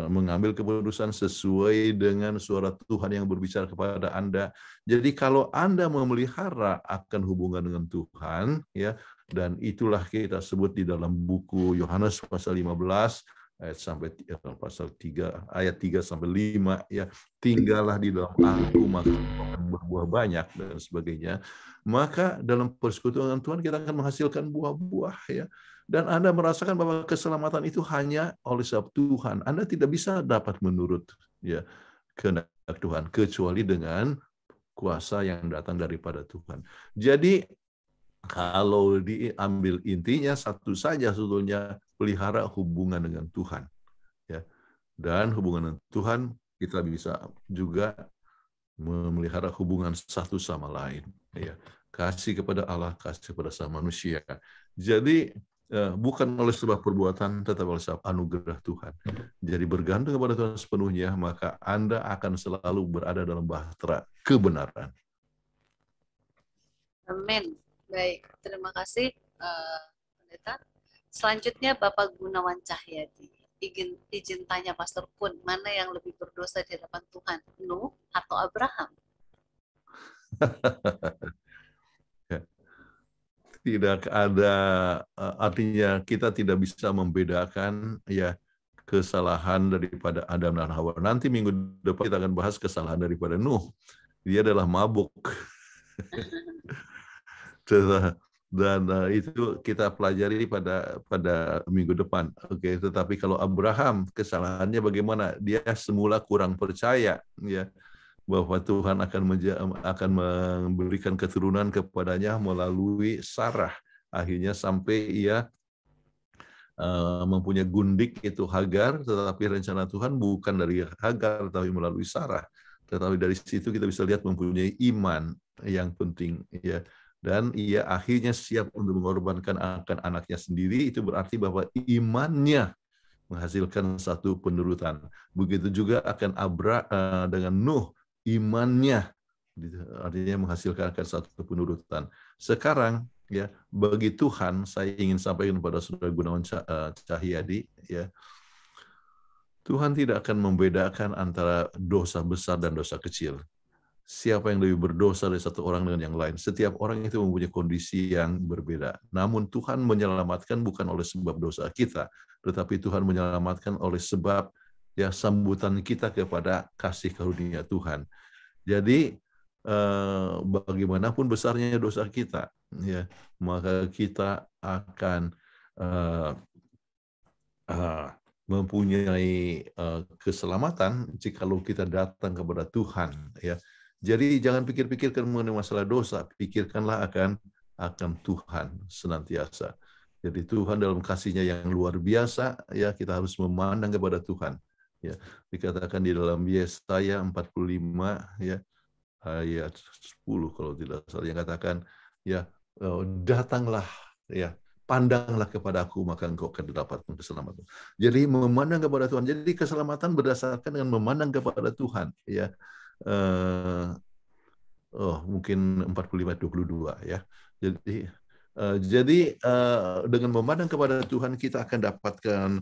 [SPEAKER 3] mengambil keputusan sesuai dengan suara Tuhan yang berbicara kepada Anda. Jadi kalau Anda memelihara akan hubungan dengan Tuhan ya, dan itulah kita sebut di dalam buku Yohanes pasal 15 ayat sampai pasal 3 ayat 3 sampai 5 ya, tinggallah di dalam aku maka akan berbuah banyak dan sebagainya. Maka dalam persekutuan Tuhan kita akan menghasilkan buah-buah ya. Dan Anda merasakan bahwa keselamatan itu hanya oleh sebab Tuhan. Anda tidak bisa dapat menurut ya kehendak Tuhan kecuali dengan kuasa yang datang daripada Tuhan. Jadi kalau diambil intinya satu saja sebetulnya, pelihara hubungan dengan Tuhan ya. Dan hubungan dengan Tuhan kita bisa juga memelihara hubungan satu sama lain ya. Kasih kepada Allah, kasih kepada sama manusia. Jadi bukan oleh sebab perbuatan, tetapi oleh sebab anugerah Tuhan. Jadi bergantung kepada Tuhan sepenuhnya, maka Anda akan selalu berada dalam bahtera kebenaran.
[SPEAKER 1] Amin. Baik, terima kasih Pendeta. Selanjutnya Bapak Gunawan Cahyadi. Izin tanya Pastor Kun, mana yang lebih berdosa di hadapan Tuhan, Nuh atau Abraham?
[SPEAKER 3] Tidak ada, artinya kita tidak bisa membedakan ya kesalahan daripada Adam dan Hawa. Nanti minggu depan kita akan bahas kesalahan daripada Nuh. Dia adalah mabuk. Dan itu kita pelajari pada minggu depan. Oke, tetapi kalau Abraham kesalahannya bagaimana? Dia semula kurang percaya ya bahwa Tuhan akan memberikan keturunan kepadanya melalui Sarah. Akhirnya sampai ia mempunyai gundik itu Hagar, tetapi rencana Tuhan bukan dari Hagar tapi melalui Sarah. Tetapi dari situ kita bisa lihat mempunyai iman yang penting ya. Dan ia akhirnya siap untuk mengorbankan akan anaknya sendiri, itu berarti bahwa imannya menghasilkan satu penurutan. Begitu juga akan dengan Nuh, imannya artinya menghasilkan akan satu penurutan. Sekarang ya, bagi Tuhan saya ingin sampaikan kepada Saudara Gunawan Cahyadi ya, Tuhan tidak akan membedakan antara dosa besar dan dosa kecil. Siapa yang lebih berdosa dari satu orang dengan yang lain. Setiap orang itu mempunyai kondisi yang berbeda. Namun Tuhan menyelamatkan bukan oleh sebab dosa kita, tetapi Tuhan menyelamatkan oleh sebab ya sambutan kita kepada kasih karunia Tuhan. Jadi bagaimanapun besarnya dosa kita, ya maka kita akan mempunyai keselamatan jikalau kita datang kepada Tuhan, ya. Jadi jangan pikir-pikirkan mengenai masalah dosa, pikirkanlah akan Tuhan senantiasa. Jadi Tuhan dalam kasih-Nya yang luar biasa, ya kita harus memandang kepada Tuhan. Ya, dikatakan di dalam Yesaya 45 ya ayat 10 kalau tidak salah, yang katakan ya datanglah ya, pandanglah kepada-Aku maka engkau akan mendapatkan keselamatan. Jadi memandang kepada Tuhan. Jadi keselamatan berdasarkan dengan memandang kepada Tuhan ya. Mungkin 45:22 ya. Jadi dengan memandang kepada Tuhan kita akan dapatkan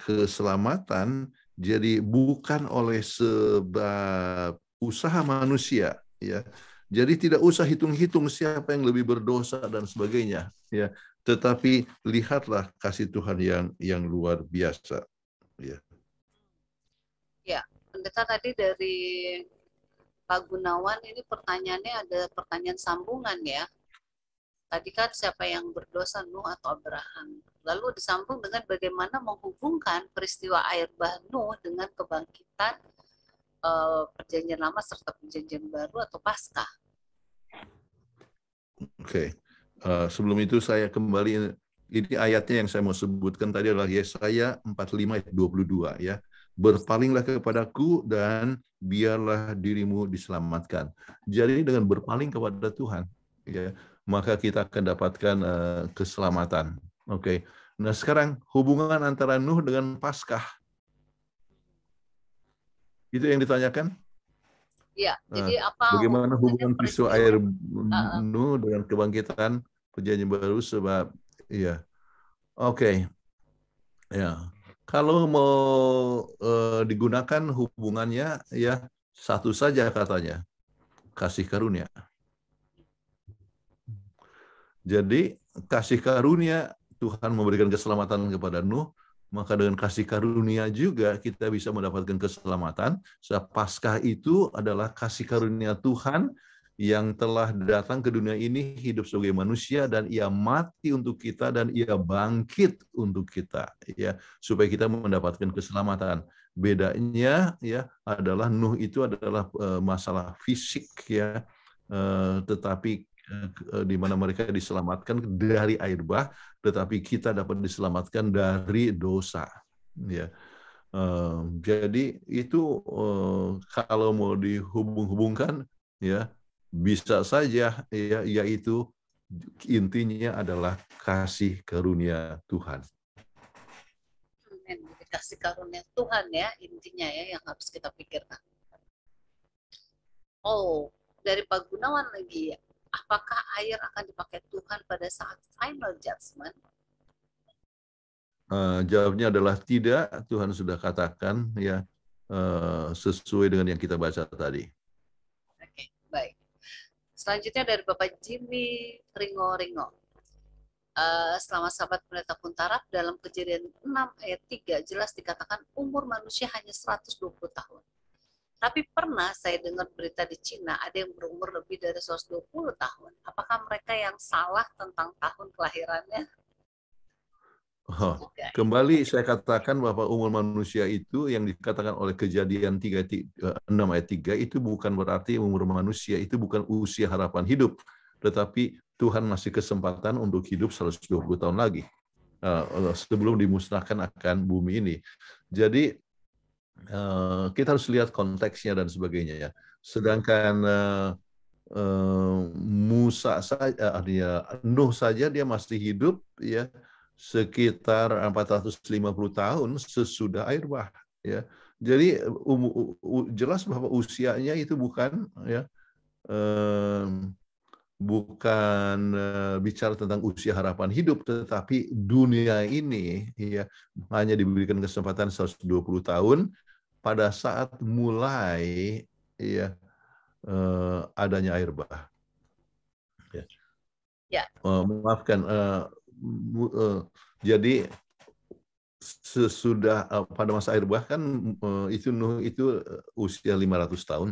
[SPEAKER 3] keselamatan. Jadi bukan oleh sebab usaha manusia ya. Jadi tidak usah hitung-hitung siapa yang lebih berdosa dan sebagainya ya. Tetapi lihatlah kasih Tuhan yang luar biasa ya.
[SPEAKER 1] Ya, Pendeta tadi dari Pak Gunawan ini pertanyaannya ada pertanyaan sambungan ya. Tadi kan siapa yang berdosa, Nuh atau Abraham? Lalu disambung dengan bagaimana menghubungkan peristiwa air bah Nuh dengan kebangkitan perjanjian lama serta perjanjian baru atau Paskah.
[SPEAKER 3] Oke. Sebelum itu saya kembali, ini ayatnya yang saya mau sebutkan tadi adalah Yesaya 45 ayat 22 ya. Berpalinglah kepadaku dan biarlah dirimu diselamatkan. Jadi dengan berpaling kepada Tuhan ya, maka kita akan dapatkan keselamatan. Oke. Nah, sekarang hubungan antara Nuh dengan Paskah. Itu yang ditanyakan?
[SPEAKER 1] Ya, jadi apa
[SPEAKER 3] bagaimana hubungan peristiwa air Nuh dengan kebangkitan perjanjian baru, sebab ya. Oke. Ya. Kalau mau digunakan hubungannya ya satu saja katanya, kasih karunia. Jadi kasih karunia Tuhan memberikan keselamatan kepada Nuh, maka dengan kasih karunia juga kita bisa mendapatkan keselamatan. Sebab Paskah itu adalah kasih karunia Tuhan yang telah datang ke dunia ini, hidup sebagai manusia, dan ia mati untuk kita dan ia bangkit untuk kita ya, supaya kita mendapatkan keselamatan. Bedanya ya adalah Nuh itu adalah masalah fisik ya, tetapi di mana mereka diselamatkan dari air bah, tetapi kita dapat diselamatkan dari dosa ya. Jadi itu kalau mau dihubung-hubungkan ya bisa saja ya, yaitu intinya adalah kasih karunia Tuhan.
[SPEAKER 1] Kasih karunia Tuhan ya intinya ya yang harus kita pikirkan. Oh, dari Pak Gunawan lagi ya. apakah air akan dipakai Tuhan pada saat final judgment?
[SPEAKER 3] Jawabnya adalah tidak. Tuhan sudah katakan ya sesuai dengan yang kita baca tadi.
[SPEAKER 1] Oke, baik. Selanjutnya dari Bapak Jimmy Ringo. Selama sahabat pendeta Kuntaraf, dalam Kejadian 6 ayat 3 jelas dikatakan umur manusia hanya 120 tahun. Tapi pernah saya dengar berita di Cina ada yang berumur lebih dari 120 tahun. Apakah mereka yang salah tentang tahun kelahirannya?
[SPEAKER 3] Kembali saya katakan bahwa umur manusia itu yang dikatakan oleh Kejadian 6 ayat 3 itu bukan berarti umur manusia, itu bukan usia harapan hidup, tetapi Tuhan masih kesempatan untuk hidup 120 tahun lagi sebelum dimusnahkan akan bumi ini. Jadi kita harus lihat konteksnya dan sebagainya ya. Sedangkan Musa saja, Nuh saja dia masih hidup ya sekitar 450 tahun sesudah air bah ya. Jadi jelas bahwa usianya itu bukan ya bukan bicara tentang usia harapan hidup, tetapi dunia ini ya hanya diberikan kesempatan 120 tahun pada saat mulai ya adanya air bah. Ya. Maafkan, jadi sesudah pada masa air bah kan itu Nuh itu usia 500 tahun,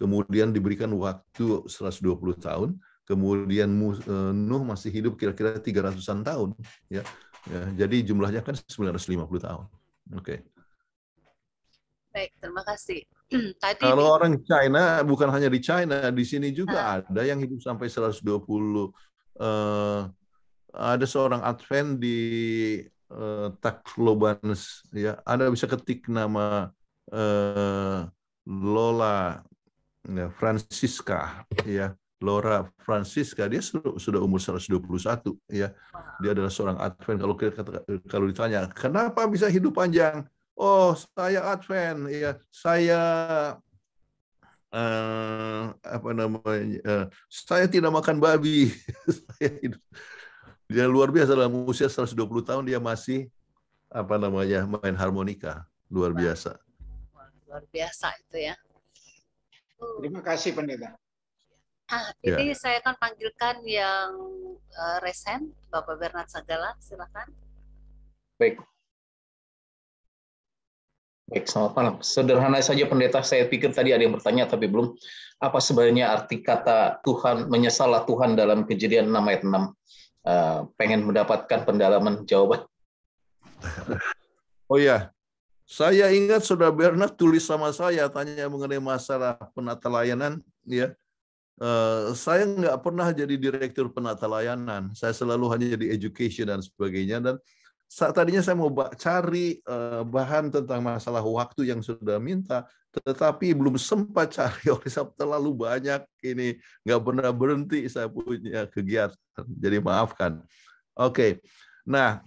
[SPEAKER 3] kemudian diberikan waktu 120 tahun, kemudian Nuh masih hidup kira-kira 300-an tahun ya. Jadi jumlahnya kan 950 tahun. Oke.
[SPEAKER 1] Baik, terima kasih. Tadi
[SPEAKER 3] kalau orang China, bukan hanya di China, di sini juga ada yang hidup sampai 120. Ada seorang Advent di Tacloban, ya. Anda bisa ketik nama Lola Francisca, ya. Laura Francisca, dia sudah umur 121, ya. Dia adalah seorang Advent. Kalau ditanya, kenapa bisa hidup panjang? Oh, saya Advent, ya. Saya saya tidak makan babi. Dia luar biasa, dalam usia 120 tahun dia masih main harmonika. Luar biasa.
[SPEAKER 1] Luar biasa itu ya.
[SPEAKER 2] Terima kasih pendeta.
[SPEAKER 1] Ini saya akan panggilkan yang resen, Bapak Bernard Sagala, silakan.
[SPEAKER 5] Baik. Baik, selamat malam. Sederhana saja pendeta, saya pikir tadi ada yang bertanya tapi belum. Apa sebenarnya arti kata Tuhan, menyesallah Tuhan dalam Kejadian 6 ayat 6? Pengen mendapatkan pendalaman jawaban.
[SPEAKER 3] Oh ya, saya ingat Saudara Bernard tulis sama saya, tanya mengenai masalah penata layanan. Ya, saya nggak pernah jadi direktur penata layanan. Saya selalu hanya jadi education dan sebagainya. Dan tadinya saya mau cari bahan tentang masalah waktu yang sudah minta, tetapi belum sempat cari oleh sebab terlalu banyak ini, nggak pernah berhenti saya punya kegiatan. Jadi maafkan. Oke, nah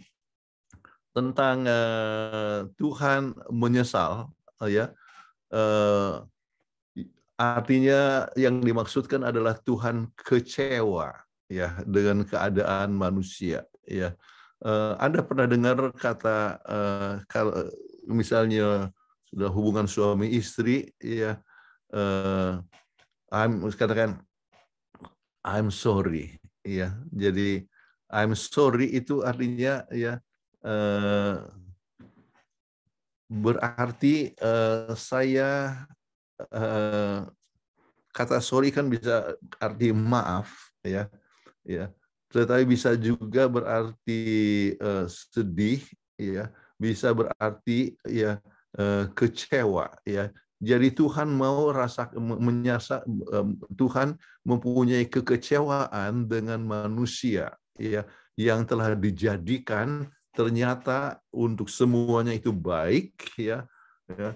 [SPEAKER 3] tentang Tuhan menyesal, ya, artinya yang dimaksudkan adalah Tuhan kecewa, ya, dengan keadaan manusia, ya. Anda pernah dengar kata kalau misalnya sudah hubungan suami istri, ya, katakan I'm sorry, ya. Jadi I'm sorry itu artinya ya berarti saya kata sorry kan bisa arti maaf, ya, ya. Tetapi bisa juga berarti sedih, ya, bisa berarti ya kecewa, ya. Jadi Tuhan mau Tuhan mempunyai kekecewaan dengan manusia, ya, yang telah dijadikan ternyata untuk semuanya itu baik, ya, ya.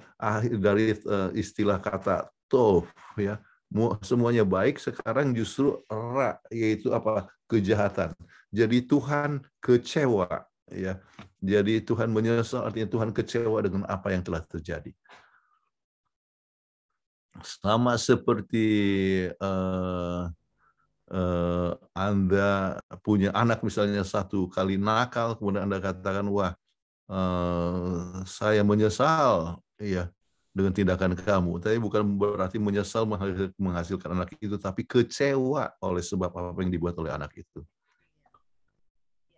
[SPEAKER 3] Dari istilah kata tov, ya. Semuanya baik, sekarang justru ra, yaitu apa? Kejahatan. Jadi Tuhan kecewa, ya. Jadi Tuhan menyesal, artinya Tuhan kecewa dengan apa yang telah terjadi. Sama seperti Anda punya anak misalnya satu kali nakal, kemudian Anda katakan, wah, saya menyesal ya dengan tindakan kamu. Tapi bukan berarti menyesal menghasilkan anak itu, tapi kecewa oleh sebab apa yang dibuat oleh anak itu.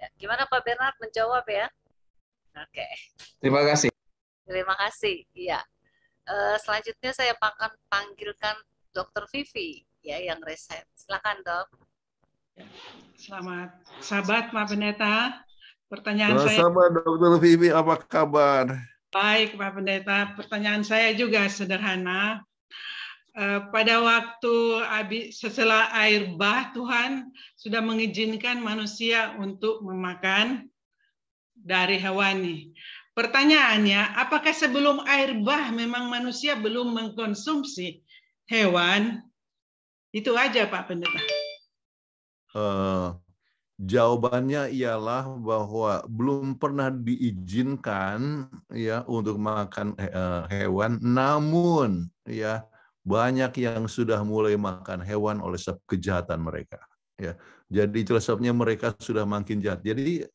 [SPEAKER 1] Ya, gimana Pak Bernard menjawab ya? Oke.
[SPEAKER 5] Terima kasih.
[SPEAKER 1] Terima kasih. Iya. Selanjutnya saya akan panggilkan Dr. Vivi ya yang reset. Silakan, Dok.
[SPEAKER 6] Selamat sahabat Pak Pendeta. Pertanyaan saya.
[SPEAKER 3] Sahabat Dr. Vivi, apa kabar?
[SPEAKER 6] Baik Pak Pendeta. Pertanyaan saya juga sederhana. Pada waktu setelah air bah, Tuhan sudah mengizinkan manusia untuk memakan dari hewani. Pertanyaannya, apakah sebelum air bah memang manusia belum mengkonsumsi hewan? Itu aja Pak Pendeta.
[SPEAKER 3] Jawabannya ialah bahwa belum pernah diizinkan ya untuk makan hewan, namun ya banyak yang sudah mulai makan hewan oleh sebab kejahatan mereka. Ya, jadi itulah sebabnya mereka sudah makin jahat. Jadi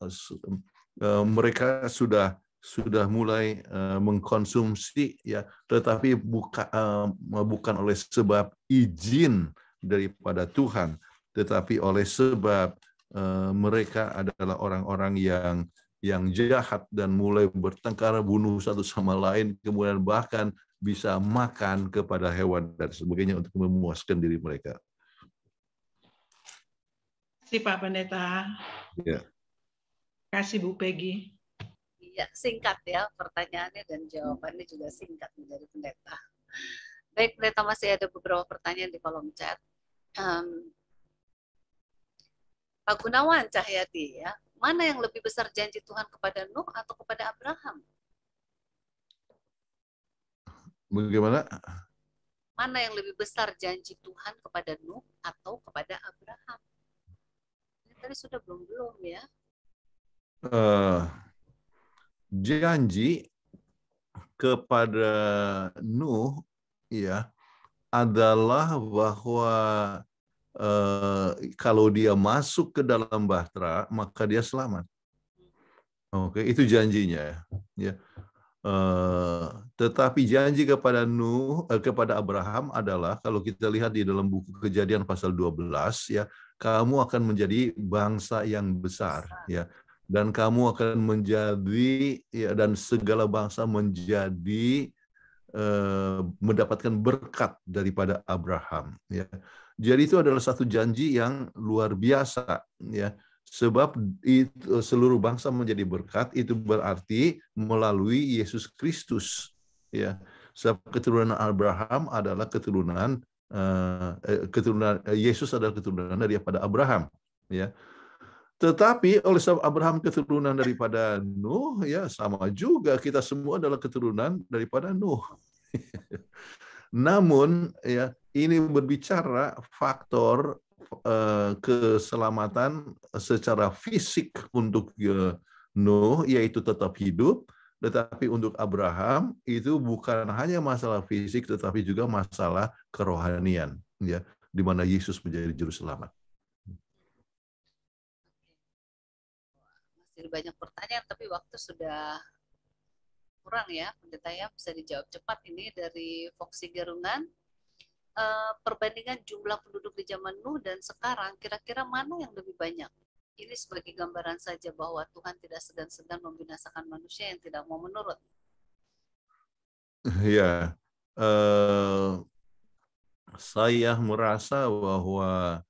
[SPEAKER 3] mereka sudah mulai mengkonsumsi ya, tetapi bukan oleh sebab izin daripada Tuhan, tetapi oleh sebab mereka adalah orang-orang yang jahat dan mulai bertengkar, bunuh satu sama lain, kemudian bahkan bisa makan kepada hewan dan sebagainya untuk memuaskan diri mereka.
[SPEAKER 6] Terima kasih Pak Pendeta.
[SPEAKER 3] Ya.
[SPEAKER 6] Terima kasih Bu Peggy.
[SPEAKER 1] Iya, singkat ya pertanyaannya dan jawabannya juga singkat dari Pendeta. Baik, Pendeta, masih ada beberapa pertanyaan di kolom chat. Pak Gunawan Cahyadi ya, mana yang lebih besar janji Tuhan kepada Nuh atau kepada Abraham?
[SPEAKER 3] Bagaimana?
[SPEAKER 1] Mana yang lebih besar janji Tuhan kepada Nuh atau kepada Abraham? Ini tadi sudah belum ya?
[SPEAKER 3] Janji kepada Nuh ya adalah bahwa kalau dia masuk ke dalam bahtera maka dia selamat. Oke, itu janjinya ya. Tetapi janji kepada kepada Abraham adalah kalau kita lihat di dalam buku Kejadian pasal 12 ya, kamu akan menjadi bangsa yang besar ya, dan kamu akan menjadi ya, dan segala bangsa menjadi mendapatkan berkat daripada Abraham ya. Jadi itu adalah satu janji yang luar biasa ya. Sebab itu, seluruh bangsa menjadi berkat, itu berarti melalui Yesus Kristus. Ya, sebab keturunan Abraham adalah keturunan Yesus adalah keturunan daripada Abraham. Ya, tetapi oleh sebab Abraham keturunan daripada Nuh, ya sama juga kita semua adalah keturunan daripada Nuh. Namun, ya ini berbicara faktor keselamatan secara fisik untuk Nuh, yaitu tetap hidup, tetapi untuk Abraham itu bukan hanya masalah fisik, tetapi juga masalah kerohanian, ya, di mana Yesus menjadi juru selamat.
[SPEAKER 1] Masih banyak pertanyaan, tapi waktu sudah kurang ya, Pendeta ya, bisa dijawab cepat ini dari Foxy Gerungan. Perbandingan jumlah penduduk di zaman Nuh dan sekarang, kira-kira mana yang lebih banyak? Ini sebagai gambaran saja bahwa Tuhan tidak segan-segan membinasakan manusia yang tidak mau menurut.
[SPEAKER 3] Ya, saya merasa bahwa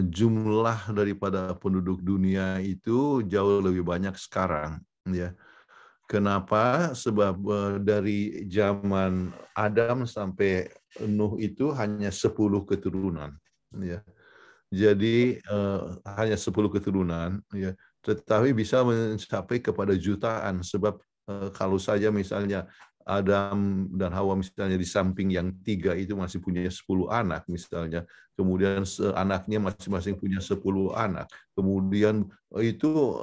[SPEAKER 3] jumlah daripada penduduk dunia itu jauh lebih banyak sekarang. Ya, kenapa? Sebab dari zaman Adam sampai Nuh itu hanya 10 keturunan, ya. Jadi hanya 10 keturunan, ya. Tetapi bisa mencapai kepada jutaan. Sebab kalau saja misalnya Adam dan Hawa misalnya di samping yang 3 itu masih punya 10 anak misalnya, kemudian anaknya masing-masing punya 10 anak, kemudian itu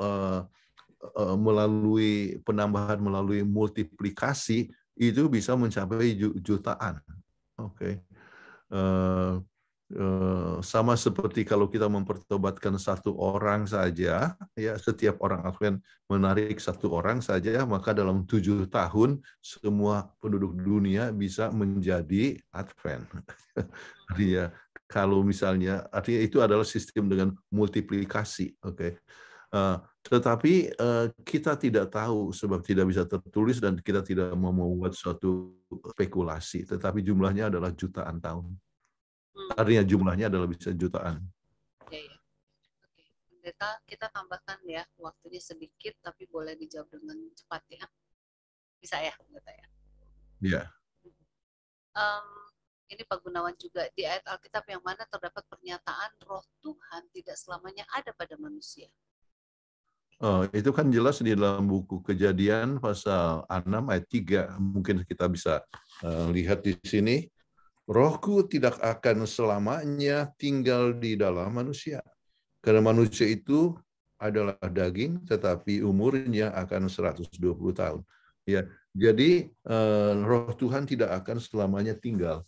[SPEAKER 3] melalui penambahan, melalui multiplikasi itu bisa mencapai jutaan. Oke. sama seperti kalau kita mempertobatkan satu orang saja, ya setiap orang Advent menarik satu orang saja, maka dalam 7 tahun semua penduduk dunia bisa menjadi Advent. Artinya kalau misalnya, artinya itu adalah sistem dengan multiplikasi, oke. Tetapi kita tidak tahu sebab tidak bisa tertulis dan kita tidak mau membuat suatu spekulasi, tetapi jumlahnya adalah jutaan tahun. Artinya jumlahnya adalah bisa jutaan.
[SPEAKER 1] Ya. Oke, Pendeta, kita tambahkan ya, waktunya sedikit tapi boleh dijawab dengan cepat ya. Bisa ya, Pendeta ya?
[SPEAKER 3] Iya.
[SPEAKER 1] Ini Pak Gunawan juga, di ayat Alkitab yang mana terdapat pernyataan roh Tuhan tidak selamanya ada pada manusia.
[SPEAKER 3] Itu kan jelas di dalam buku Kejadian pasal 6 ayat 3. Mungkin kita bisa lihat di sini. Rohku tidak akan selamanya tinggal di dalam manusia. Karena manusia itu adalah daging, tetapi umurnya akan 120 tahun. Ya, jadi roh Tuhan tidak akan selamanya tinggal.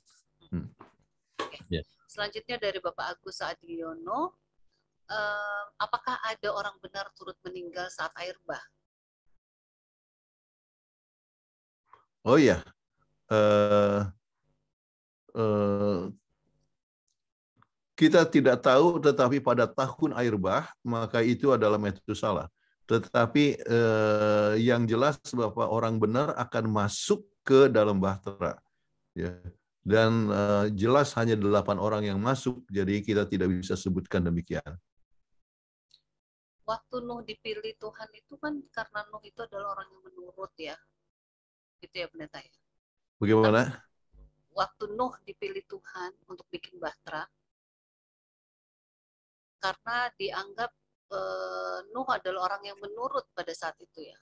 [SPEAKER 1] Ya. Selanjutnya dari Bapak Agus Adiono, apakah ada orang benar turut meninggal saat air bah?
[SPEAKER 3] Oh ya. Kita tidak tahu, tetapi pada tahun air bah, maka itu adalah Metusalah. Tetapi yang jelas bahwa orang benar akan masuk ke dalam bahtera. Ya. Dan jelas hanya 8 orang yang masuk, jadi kita tidak bisa sebutkan demikian.
[SPEAKER 1] Waktu Nuh dipilih Tuhan itu kan karena Nuh itu adalah orang yang menurut ya. Gitu ya Pendeta ya.
[SPEAKER 3] Bagaimana?
[SPEAKER 1] Waktu Nuh dipilih Tuhan untuk bikin bahtera, karena dianggap Nuh adalah orang yang menurut pada saat itu ya.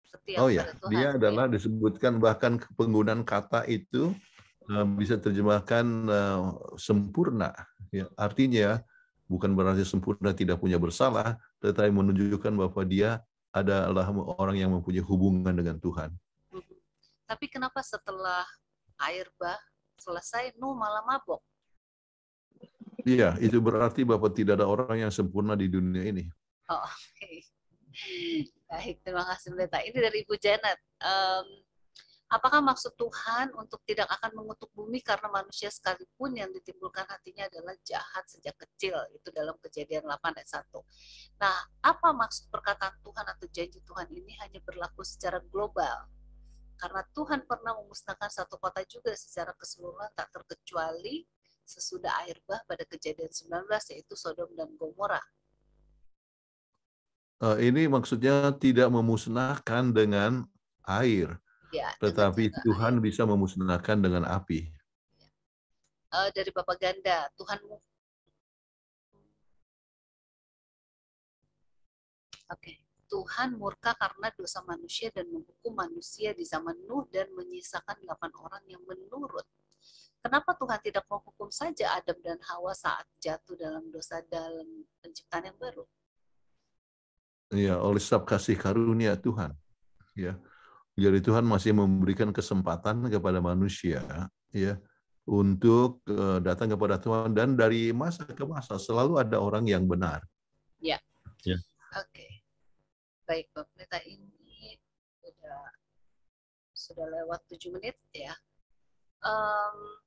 [SPEAKER 1] Setia pada Tuhan.
[SPEAKER 3] Dia adalah disebutkan bahkan penggunaan kata itu bisa terjemahkan sempurna. Ya, artinya bukan berarti sempurna tidak punya bersalah, tetapi menunjukkan bahwa dia adalah orang yang mempunyai hubungan dengan Tuhan.
[SPEAKER 1] Tapi kenapa setelah air bah selesai Nuh malah mabok?
[SPEAKER 3] Iya, itu berarti bahwa tidak ada orang yang sempurna di dunia ini.
[SPEAKER 1] Oh, oke. Baik, terima kasih Pendeta. Ini dari Ibu Janet. Apakah maksud Tuhan untuk tidak akan mengutuk bumi karena manusia sekalipun yang ditimbulkan hatinya adalah jahat sejak kecil? Itu dalam Kejadian 8 ayat 1. Nah, apa maksud perkataan Tuhan atau janji Tuhan ini hanya berlaku secara global? Karena Tuhan pernah memusnahkan satu kota juga secara keseluruhan tak terkecuali sesudah air bah pada Kejadian 19, yaitu Sodom dan Gomora.
[SPEAKER 3] Ini maksudnya tidak memusnahkan dengan air. Ya, tetapi Tuhan bisa memusnahkan dengan api.
[SPEAKER 1] Dari Bapak Ganda, Tuhan murka karena dosa manusia dan menghukum manusia di zaman Nuh dan menyisakan 8 orang yang menurut. Kenapa Tuhan tidak menghukum saja Adam dan Hawa saat jatuh dalam dosa dalam penciptaan yang baru?
[SPEAKER 3] Ya, oleh sebab kasih karunia Tuhan. Ya. Jadi Tuhan masih memberikan kesempatan kepada manusia ya untuk datang kepada Tuhan, dan dari masa ke masa selalu ada orang yang benar.
[SPEAKER 1] Ya. Ya. Oke. Baik, Bapak Pendeta, ini sudah lewat 7 menit ya.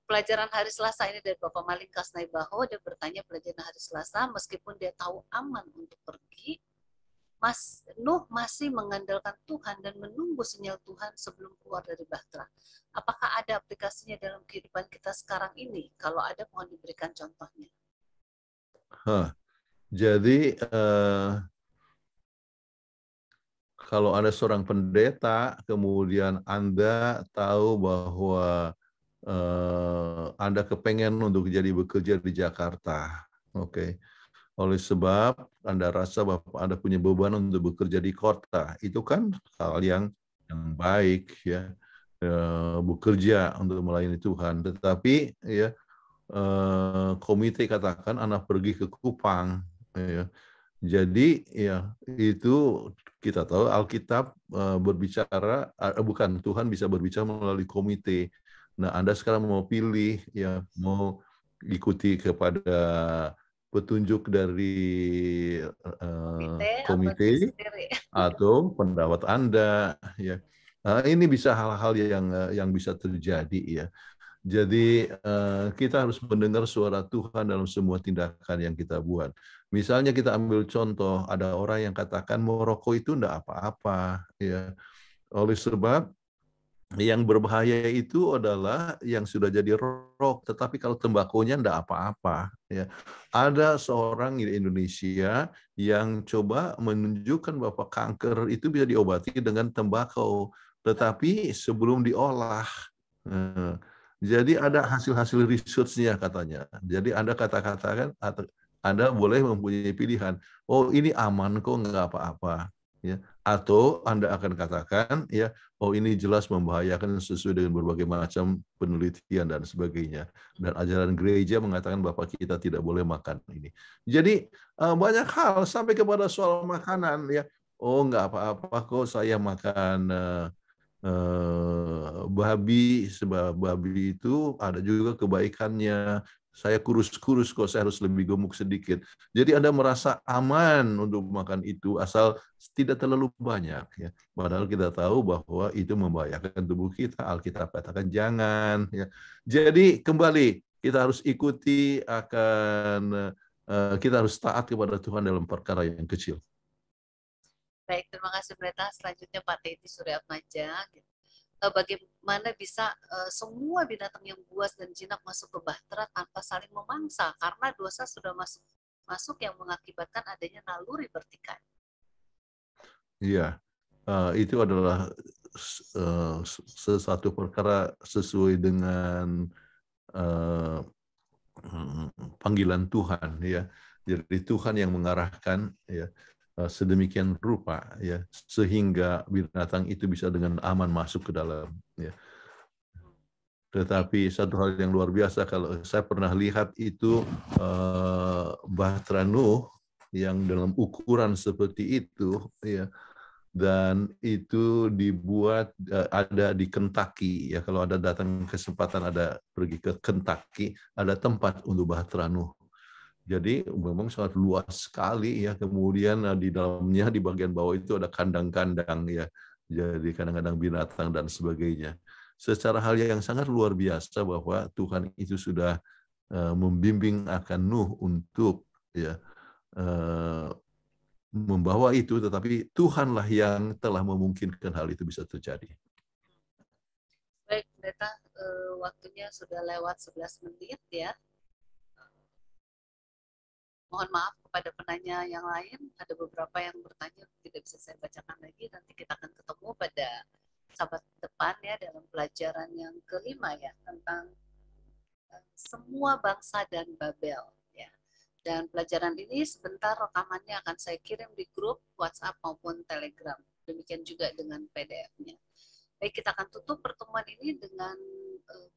[SPEAKER 1] Pelajaran hari Selasa ini dari Bapak Maling Kasnaibaho, dia bertanya pelajaran hari Selasa, meskipun dia tahu aman untuk pergi, Nuh masih mengandalkan Tuhan dan menunggu sinyal Tuhan sebelum keluar dari bahtera. Apakah ada aplikasinya dalam kehidupan kita sekarang ini? Kalau ada, mohon diberikan contohnya.
[SPEAKER 3] Jadi kalau ada seorang pendeta, kemudian Anda tahu bahwa Anda kepengen untuk bekerja di Jakarta, oke. Oleh sebab Anda rasa bahwa Anda punya beban untuk bekerja di kota, itu kan hal yang baik ya, bekerja untuk melayani Tuhan. Tetapi ya komite katakan Anda pergi ke Kupang, ya. Jadi ya itu kita tahu Alkitab berbicara, bukan Tuhan bisa berbicara melalui komite. Nah, Anda sekarang mau pilih ya mau ikuti kepada petunjuk dari komite atau pendapat Anda, ya. Ini bisa hal-hal yang bisa terjadi, ya. Jadi kita harus mendengar suara Tuhan dalam semua tindakan yang kita buat. Misalnya kita ambil contoh, ada orang yang katakan merokok itu enggak apa-apa, ya. Oleh sebab yang berbahaya itu adalah yang sudah jadi rok, tetapi kalau tembakonya enggak apa-apa, ya. Ada seorang di Indonesia yang coba menunjukkan bahwa kanker itu bisa diobati dengan tembakau, tetapi sebelum diolah. Jadi ada hasil-hasil research-nya katanya. Jadi Anda katakan Anda boleh mempunyai pilihan. Oh, ini aman kok, nggak apa-apa. Ya. Atau Anda akan katakan, ya, oh ini jelas membahayakan sesuai dengan berbagai macam penelitian dan sebagainya. Dan ajaran gereja mengatakan bahwa kita tidak boleh makan ini. Jadi banyak hal sampai kepada soal makanan, ya. Oh, nggak apa-apa kok saya makan babi, sebab babi itu ada juga kebaikannya. Saya kurus-kurus kok, saya harus lebih gemuk sedikit. Jadi Anda merasa aman untuk makan itu asal tidak terlalu banyak, ya. Padahal kita tahu bahwa itu membahayakan tubuh kita. Alkitab katakan jangan, ya. Jadi kembali kita harus ikuti kita harus taat kepada Tuhan dalam perkara yang kecil.
[SPEAKER 1] Baik, terima kasih Pendeta. Selanjutnya Pak Teddy Suryaatmaja. Bagaimana bisa semua binatang yang buas dan jinak masuk ke bahtera tanpa saling memangsa, karena dosa sudah masuk yang mengakibatkan adanya naluri bertikai.
[SPEAKER 3] Iya, itu adalah sesuatu perkara sesuai dengan panggilan Tuhan, ya. Jadi Tuhan yang mengarahkan, ya, sedemikian rupa, ya, sehingga binatang itu bisa dengan aman masuk ke dalam, ya. Tetapi satu hal yang luar biasa, kalau saya pernah lihat itu bahtera Nuh yang dalam ukuran seperti itu, ya, dan itu dibuat ada di Kentucky, ya. Kalau ada datang kesempatan ada pergi ke Kentucky, ada tempat untuk bahtera Nuh. Jadi memang sangat luas sekali, ya. Kemudian di dalamnya di bagian bawah itu ada kandang-kandang, ya. Jadi kadang-kadang binatang dan sebagainya. Secara hal yang sangat luar biasa bahwa Tuhan itu sudah membimbing akan Nuh untuk, ya, membawa itu, tetapi Tuhanlah yang telah memungkinkan hal itu bisa terjadi.
[SPEAKER 1] Baik, Pendeta, waktunya sudah lewat 11 menit, ya. Mohon maaf kepada penanya yang lain, ada beberapa yang bertanya tidak bisa saya bacakan lagi, nanti kita akan ketemu pada sabat depan, ya, dalam pelajaran yang kelima, ya, tentang semua bangsa dan Babel, ya. Dan pelajaran ini sebentar rekamannya akan saya kirim di grup WhatsApp maupun Telegram, demikian juga dengan PDF-nya. Baik, kita akan tutup pertemuan ini dengan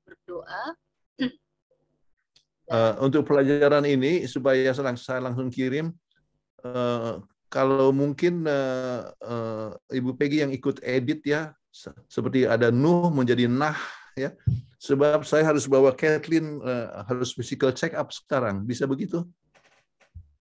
[SPEAKER 1] berdoa.
[SPEAKER 3] Untuk pelajaran ini, supaya saya langsung kirim, kalau mungkin Ibu Peggy yang ikut edit, ya, seperti ada Nuh menjadi Nah, ya, sebab saya harus bawa Kathleen harus physical check up sekarang, bisa begitu?